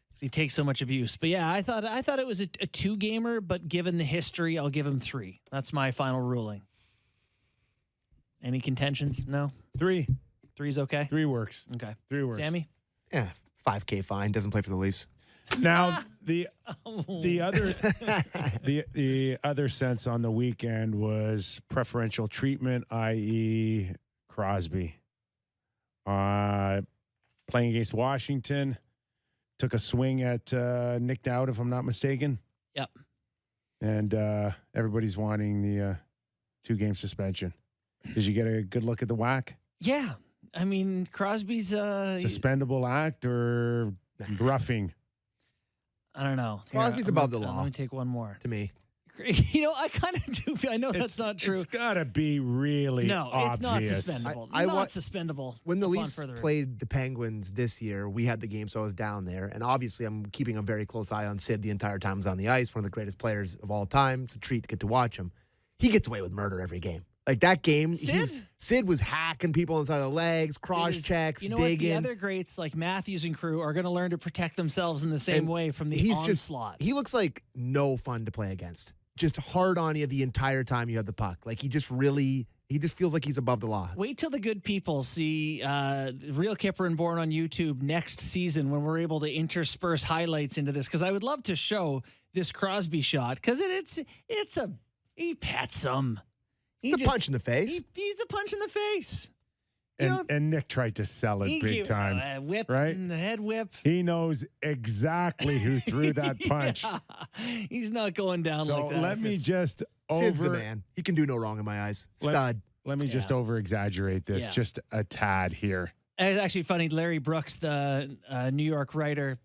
because he takes so much abuse. But yeah, I thought it was a 2-gamer, but given the history, I'll give him 3. That's my final ruling. Any contentions? No? 3. 3's okay? 3 works. Okay. 3 works. Sammy? Yeah, $5K fine. Doesn't play for the Leafs. Now the other sense on the weekend was preferential treatment, i.e. Crosby. Playing against Washington, took a swing at Nick Dowd, if I'm not mistaken. Yep. And everybody's wanting the 2-game suspension. Did you get a good look at the whack? Yeah. I mean, Crosby's suspendable act or roughing? I don't know. Crosby's above the law. Let me take one more. To me. I kind of do feel, I know that's not true. It's got to be really obvious. It's not suspendable. Suspendable. When the Leafs played the Penguins this year, we had the game, so I was down there. And obviously, I'm keeping a very close eye on Sid the entire time he's on the ice. One of the greatest players of all time. It's a treat to get to watch him. He gets away with murder every game. Like that game, Sid was hacking people inside the legs, cross checks, digging. What? The other greats like Matthews and crew are going to learn to protect themselves in the same way from the onslaught. He looks like no fun to play against. Just hard on you the entire time you have the puck. Like he just feels like he's above the law. Wait till the good people see Real Kyper and Bourne on YouTube next season when we're able to intersperse highlights into this, because I would love to show this Crosby shot because he pats him. It's a punch in the face. He's a punch in the face. And Nick tried to sell it big time. Whip, right? And the head whip. He knows exactly who threw that punch. He's not going down like that. So let me just Sid's the man. He can do no wrong in my eyes. Stud. Let me just over-exaggerate this just a tad here. It's actually funny. Larry Brooks, the New York writer,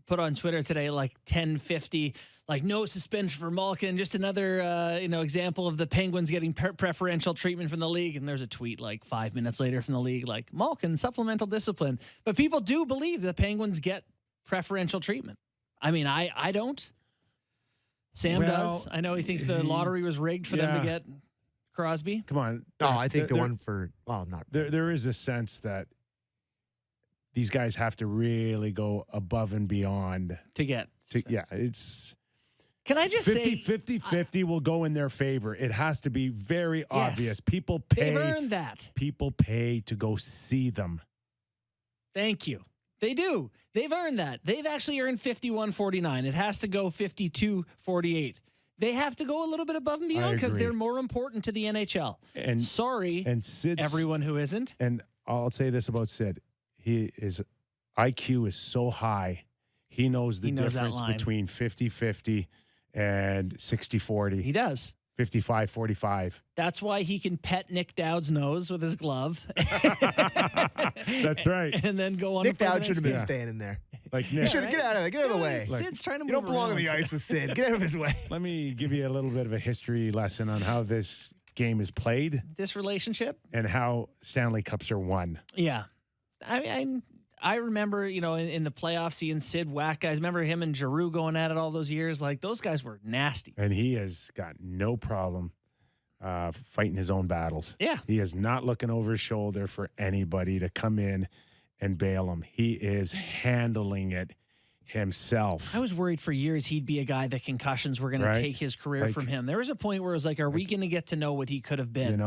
put on Twitter today, like 10:50, like no suspension for Malkin. Just another, example of the Penguins getting preferential treatment from the league. And there's a tweet like 5 minutes later from the league, like Malkin supplemental discipline. But people do believe the Penguins get preferential treatment. I mean, I don't. Sam does. I know he thinks the lottery was rigged for them to get Crosby. Come on. No, I think the one for not. There is a sense that these guys have to really go above and beyond to get. It's. Can I just 50 will go in their favor. It has to be very obvious. People pay. They've earned that. People pay to go see them. Thank you. They do. They've earned that. They've actually earned 51-49. It has to go 52-48. They have to go a little bit above and beyond because they're more important to the NHL. And sorry, and Sid's, everyone who isn't. And I'll say this about Sid. His IQ is so high. He knows the difference between 50-50 and 60-40. He does. 55-45. That's why he can pet Nick Dowd's nose with his glove. That's right. And then go on. Nick to play the Dowd next should have been game. staying in there. Like You Nick. should get out of there. Get out of the way. Sid's trying to move You don't belong on around. the ice with Sid. Get out of his way. Let me give you a little bit of a history lesson on how this game is played This relationship? and how Stanley Cups are won. Yeah. I remember, in the playoffs, seeing Sid whack guys. Remember him and Giroux going at it all those years? Like, those guys were nasty. And he has got no problem fighting his own battles. Yeah. He is not looking over his shoulder for anybody to come in and bail him. He is handling it himself. I was worried for years he'd be a guy that concussions were going Right. to take his career Like- from him. There was a point where it was like, are we going to get to know what he could have been?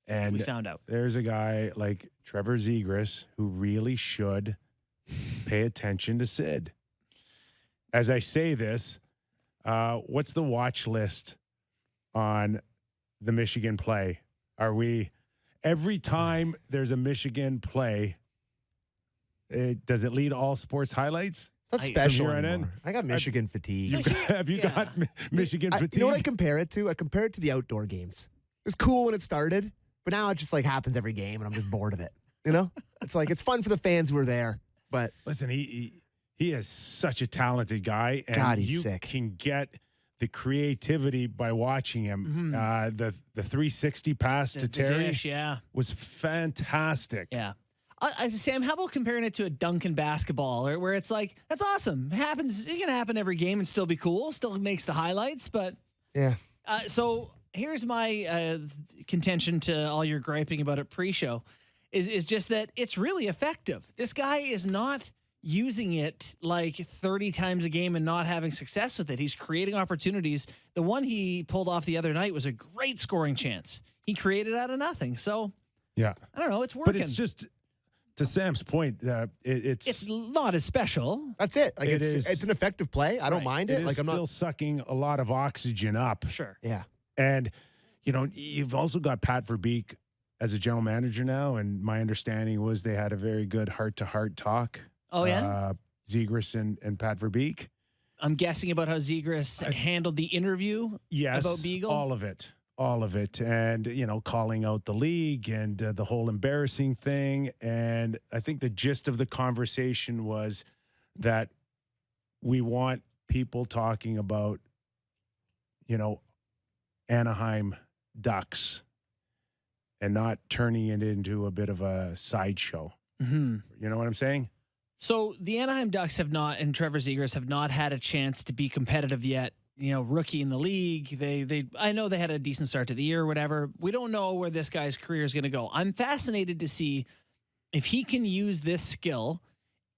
And We found out. there's a guy like Trevor Zegras who really should pay attention to Sid. As I say this, what's the watch list on the Michigan play? Are we every time there's a Michigan play, does it lead all sports highlights? It's not I- special From here on in, anymore. I got Michigan fatigue. Have you got Michigan fatigue? You know what I compare it to? I compare it to the outdoor games. It was cool when it started, but now it just like happens every game, and I'm just bored of it. It's like it's fun for the fans who are there, but Listen, he is such a talented guy, and God, he's you sick. can get the creativity by watching him. The 360 pass to The Terry dish, yeah. was fantastic. Yeah. Sam, how about comparing it to a dunk in basketball, or where it's like, that's awesome. It can happen every game and still be cool. Still makes the highlights, but yeah. So here's my contention to all your griping about it pre-show is just that it's really effective. This guy is not using it like 30 times a game and not having success with it. He's creating opportunities. The one he pulled off the other night was a great scoring chance. He created out of nothing. So Yeah. I don't know. It's working. But it's just, to Sam's point, it's not as special. That's it. Like It is. it's an effective play. I don't Right. mind it it. is Like I'm still not. sucking a lot of oxygen up. Sure. Yeah. And, you've also got Pat Verbeek as a general manager now, and my understanding was they had a very good heart-to-heart talk. Oh, yeah? Zegras and Pat Verbeek. I'm guessing about how Zegras handled the interview Yes, about Beagle. all of it, and calling out the league and the whole embarrassing thing. And I think the gist of the conversation was that we want people talking about, Anaheim Ducks and not turning it into a bit of a sideshow. Mm-hmm. You know what I'm saying? So the Anaheim Ducks have not, and Trevor Zegras have not had a chance to be competitive yet. Rookie in the league. I know they had a decent start to the year or whatever. We don't know where this guy's career is going to go. I'm fascinated to see if he can use this skill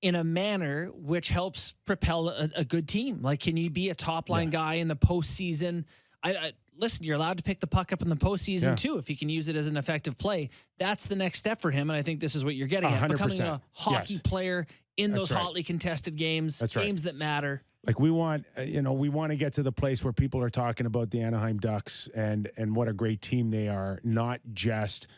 in a manner which helps propel a good team. Like, can you be a top line guy in the postseason? Listen, you're allowed to pick the puck up in the postseason too. If you can use it as an effective play, that's the next step for him. And I think this is what you're getting at, 100%. becoming a hockey player in That's those right. hotly contested games, That's right. games that matter. Like we want to get to the place where people are talking about the Anaheim Ducks and what a great team they are, not just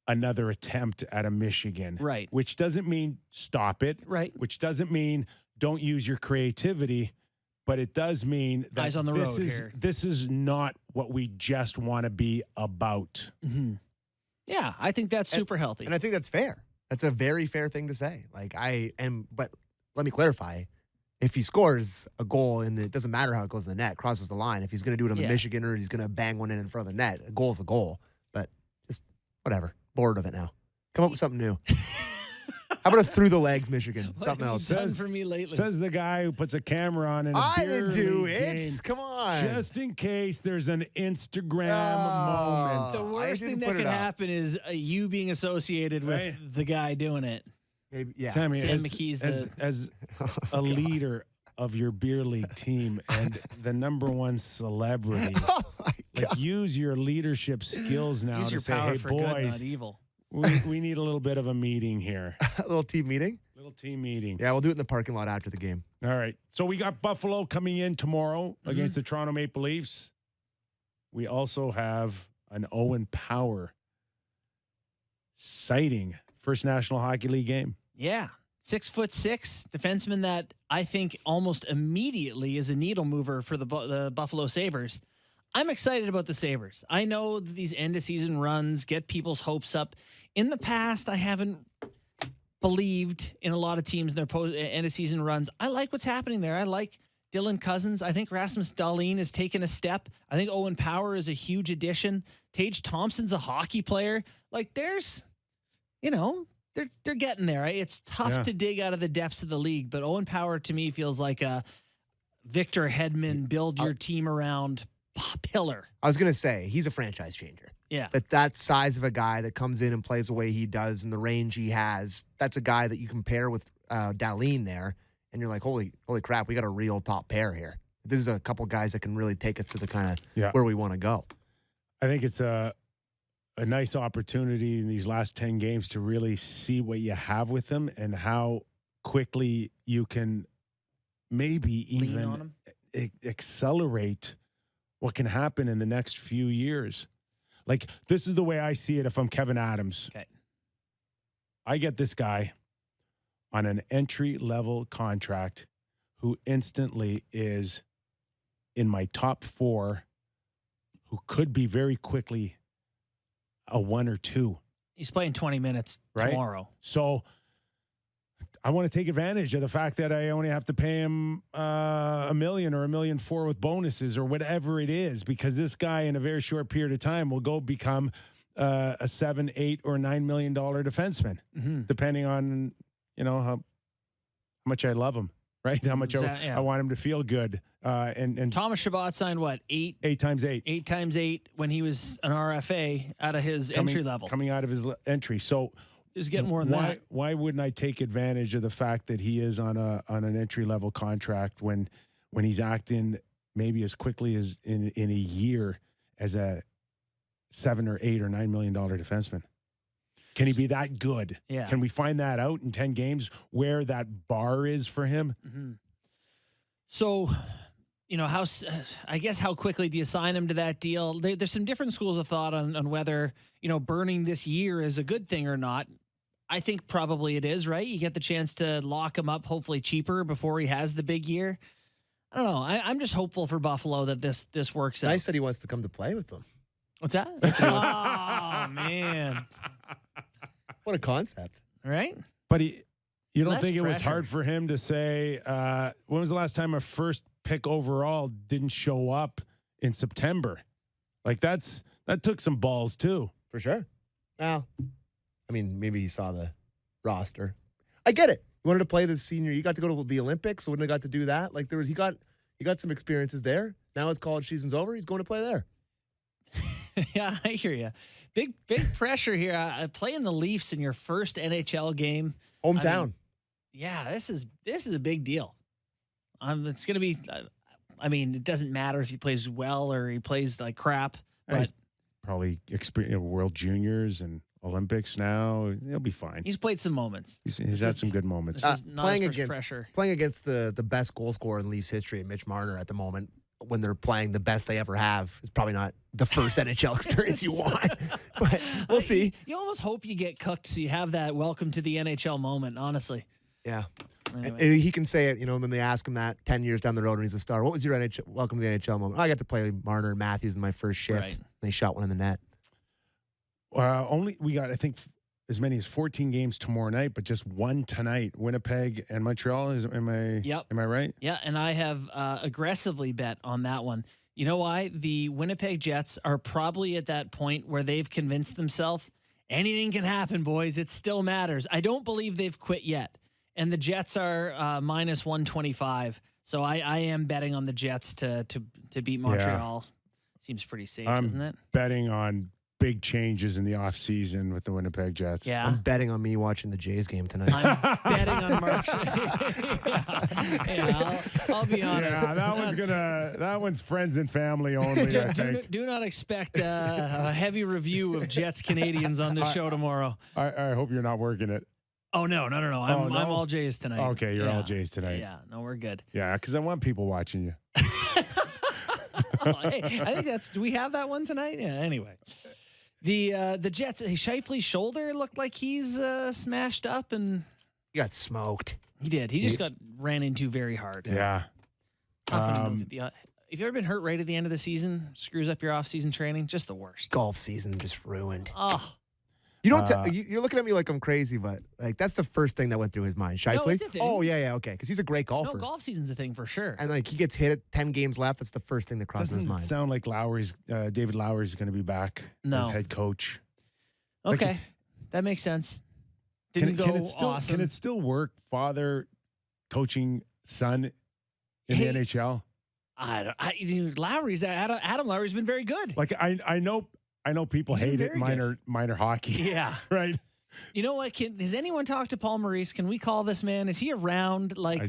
another attempt at a Michigan. Right. Which doesn't mean stop it. Right. Which doesn't mean don't use your creativity, but it does mean that Eyes on the road here. This is not what we just want to be about. Mm-hmm. Yeah, I think that's super healthy. And I think that's fair. That's a very fair thing to say. But let me clarify. If he scores a goal and it doesn't matter how it goes in the net, crosses the line, if he's going to do it on the Michigan or he's going to bang one in front of the net, a goal's a goal. But just whatever. Bored of it now. Come up with something new. How about a through the legs Michigan? Something else. Done for me lately. Says the guy who puts a camera on in a I beer didn't do league it. game, Come on. just in case there's an Instagram moment. The worst didn't thing that put it could up. happen is you being associated with Right. the guy doing it. Maybe, yeah. Sammy, Sam as, McKee's as, the- as a leader of your beer league team and the number one celebrity, Oh my like God. use your leadership skills now Use to your say, power hey, for good, boys, not evil. we need a little bit of a meeting here. A little team meeting. Little team meeting. Yeah, we'll do it in the parking lot after the game. All right. So we got Buffalo coming in tomorrow Mm-hmm. against the Toronto Maple Leafs. We also have an Owen Power sighting first National Hockey League game. Yeah. 6'6" defenseman that I think almost immediately is a needle mover for the Buffalo Sabres. I'm excited about the Sabres. I know that these end of season runs get people's hopes up. In the past, I haven't believed in a lot of teams in their end of season runs. I like what's happening there. I like Dylan Cousins. I think Rasmus Dahlin has taken a step. I think Owen Power is a huge addition. Tage Thompson's a hockey player. Like there's, they're getting there. It's tough to dig out of the depths of the league, but Owen Power to me feels like a Victor Hedman build your team around pillar. I was going to say, he's a franchise changer. Yeah. That size of a guy that comes in and plays the way he does and the range he has, that's a guy that you compare with Dahlin there, and you're like, holy crap, we got a real top pair here. This is a couple guys that can really take us to the kind of where we want to go. I think it's a nice opportunity in these last 10 games to really see what you have with them and how quickly you can maybe even accelerate what can happen in the next few years. Like, this is the way I see it if I'm Kevin Adams. Okay. I get this guy on an entry-level contract who instantly is in my top 4, who could be very quickly a 1 or 2. He's playing 20 minutes tomorrow. So I want to take advantage of the fact that I only have to pay him $1 million or $1.4 million with bonuses or whatever it is, because this guy in a very short period of time will go become a $7, $8, or $9 million defenseman, depending on how much I love him, right? How much I want him to feel good. And Thomas Chabot signed what? 8 times 8. 8 times 8 when he was an RFA out of his entry level. Coming out of his entry. So just getting more than that. Why wouldn't I take advantage of the fact that he is on an entry level contract when he's acting maybe as quickly as in a year as a $7 or $8 or $9 million defenseman? Can he be that good? Yeah. Can we find that out in 10 games where that bar is for him? Mm-hmm. So, how quickly do you sign him to that deal? There's some different schools of thought on whether, burning this year is a good thing or not. I think probably it is, right? You get the chance to lock him up, hopefully cheaper before he has the big year. I don't know. I'm just hopeful for Buffalo that this works out. I said he wants to come to play with them. What's that? Oh, man. What a concept. Right? But you don't Less think it was pressure. hard for him to say, when was the last time a first pick overall didn't show up in September? Like that took some balls too. For sure. Well, maybe he saw the roster. I get it. You wanted to play the senior. You got to go to the Olympics, so wouldn't have got to do that. Like he got some experiences there. Now his college season's over. He's going to play there. Yeah, I hear you. Big pressure here. Playing the Leafs in your first NHL game. Hometown. This is a big deal. It's going to be, it doesn't matter if he plays well or he plays like crap. But He's probably experienced World Juniors and Olympics now. He'll be fine. He's played some moments. He's had some good moments. This is not his first pressure. Playing against the best goal scorer in Leafs history, Mitch Marner, at the moment, when they're playing the best they ever have, it's probably not the first NHL experience you want. But we'll see. You almost hope you get cooked so you have that welcome to the NHL moment, honestly. Yeah. Anyway. And he can say it, when they ask him that 10 years down the road when he's a star. What was your welcome to the NHL moment? I got to play Marner and Matthews in my first shift. Right. They shot one in the net. We got, I think, as many as 14 games tomorrow night, but just one tonight. Winnipeg and Montreal. Am I right? Yeah, and I have aggressively bet on that one. You know why? The Winnipeg Jets are probably at that point where they've convinced themselves anything can happen, boys. It still matters. I don't believe they've quit yet. And the Jets are minus 125. So I am betting on the Jets to beat Montreal. Seems pretty safe, isn't it? Betting on big changes in the offseason with the Winnipeg Jets. Yeah. I'm betting on me watching the Jays game tonight. I'm betting on Mark. I'll be honest. Yeah, that one's friends and family only, I think. Do not expect a heavy review of Jets Canadians on this show tomorrow. I hope you're not working it. Oh, no. I'm all Jays tonight. Okay, you're all Jays tonight. Yeah, no, we're good. Yeah, because I want people watching you. Hey, I think do we have that one tonight? Yeah, anyway. The Jets, Scheifele's shoulder looked like he's smashed up, and He got smoked. he did. He just got ran into very hard. Yeah. Tough enough at the, have you ever been hurt right at the end of the season? Screws up your off-season training? Just the worst. Golf season just ruined. Oh, You don't. You're looking at me like I'm crazy, but like that's the first thing that went through his mind. Scheifele. it's a thing. Oh yeah, okay. Because he's a great golfer. no, golf season's a thing for sure. And like he gets hit at 10 games left. That's the first thing that crosses his Doesn't mind. sound like David Lowry's going to be back No. as head coach. Okay, that makes sense. Can Didn't go it still, awesome. Can it still work, father coaching son in the NHL? Lowry's Adam Lowry's been very good. Like I know people He's been hate it very minor hockey. Yeah. Right. You know what? Has anyone talked to Paul Maurice? Can we call this man? Is he around? Like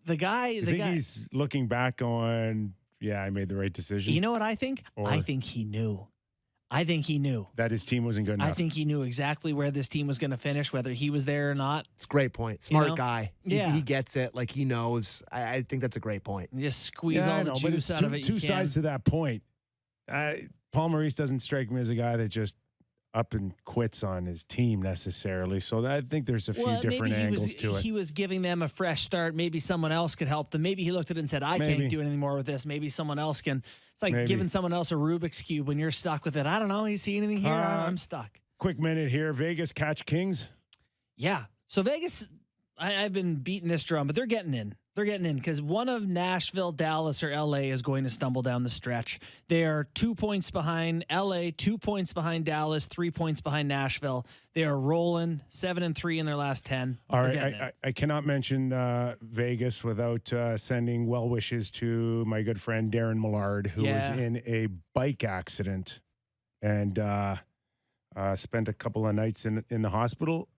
the guy? I think he's looking back on. Yeah, I made the right decision. You know what I think? I think he knew. I think he knew that his team wasn't good enough. I think he knew exactly where this team was going to finish, whether he was there or not. It's a great point. Smart know? guy. Yeah. He gets it. Like he knows. I think that's a great point. You just squeeze all the juice out of it. Two sides to that point. Paul Maurice doesn't strike me as a guy that just up and quits on his team necessarily. So I think there's a few different angles to it. He was giving them a fresh start. Maybe someone else could help them. Maybe he looked at it and said, I can't do anything more with this. Maybe someone else can. It's like giving someone else a Rubik's Cube when you're stuck with it. I don't know. You see anything here? I'm stuck. Quick minute here. Vegas catch Kings. Yeah. So Vegas, I've been beating this drum, but they're getting in. They're getting in because one of Nashville, Dallas, or LA is going to stumble down the stretch. They are 2 points behind LA, 2 points behind Dallas, 3 points behind Nashville. They are rolling 7-3 in their last 10. All right. I cannot mention Vegas without sending well wishes to my good friend Darren Millard, who was in a bike accident and spent a couple of nights in the hospital.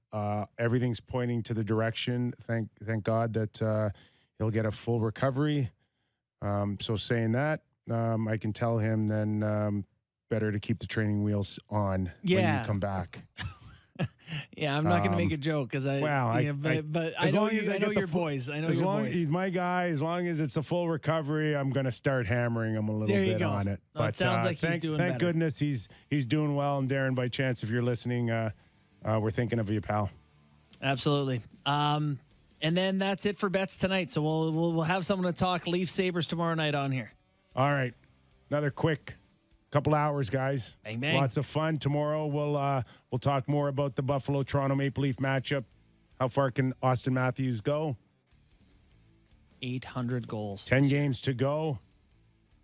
Everything's pointing to the direction. Thank God that he'll get a full recovery. So saying that, I can tell him then better to keep the training wheels on when you come back. Yeah, I'm not going to make a joke because but I know your boys. I know your boys. He's my guy. As long as it's a full recovery, I'm going to start hammering him a little bit on it. No, it sounds like he's doing better. Thank goodness he's doing well. And Darren, by chance, if you're listening, we're thinking of you, pal. Absolutely. And then that's it for bets tonight. So we'll have someone to talk Leaf Sabres tomorrow night on here. All right, another quick couple hours, guys. Bang bang. Lots of fun tomorrow. We'll talk more about the Buffalo Toronto Maple Leaf matchup. How far can Austin Matthews go? 800 goals. 10 games to go.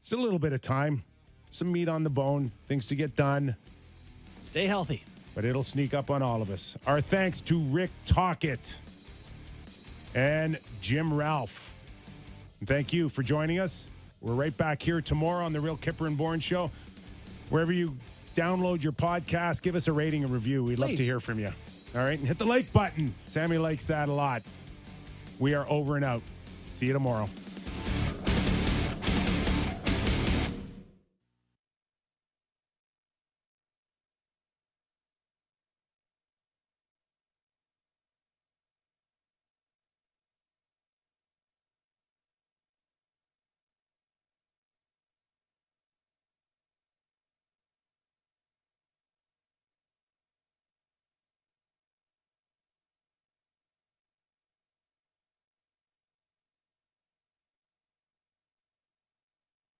Still a little bit of time. Some meat on the bone. Things to get done. Stay healthy. But it'll sneak up on all of us. Our thanks to Rick Tocchet and Jim Ralph. And thank you for joining us. We're right back here tomorrow on the Real Kyper and Bourne Show. Wherever you download your podcast, give us a rating and review. We'd love to hear from you. All right, and hit the like button. Sammy likes that a lot. We are over and out. See you tomorrow.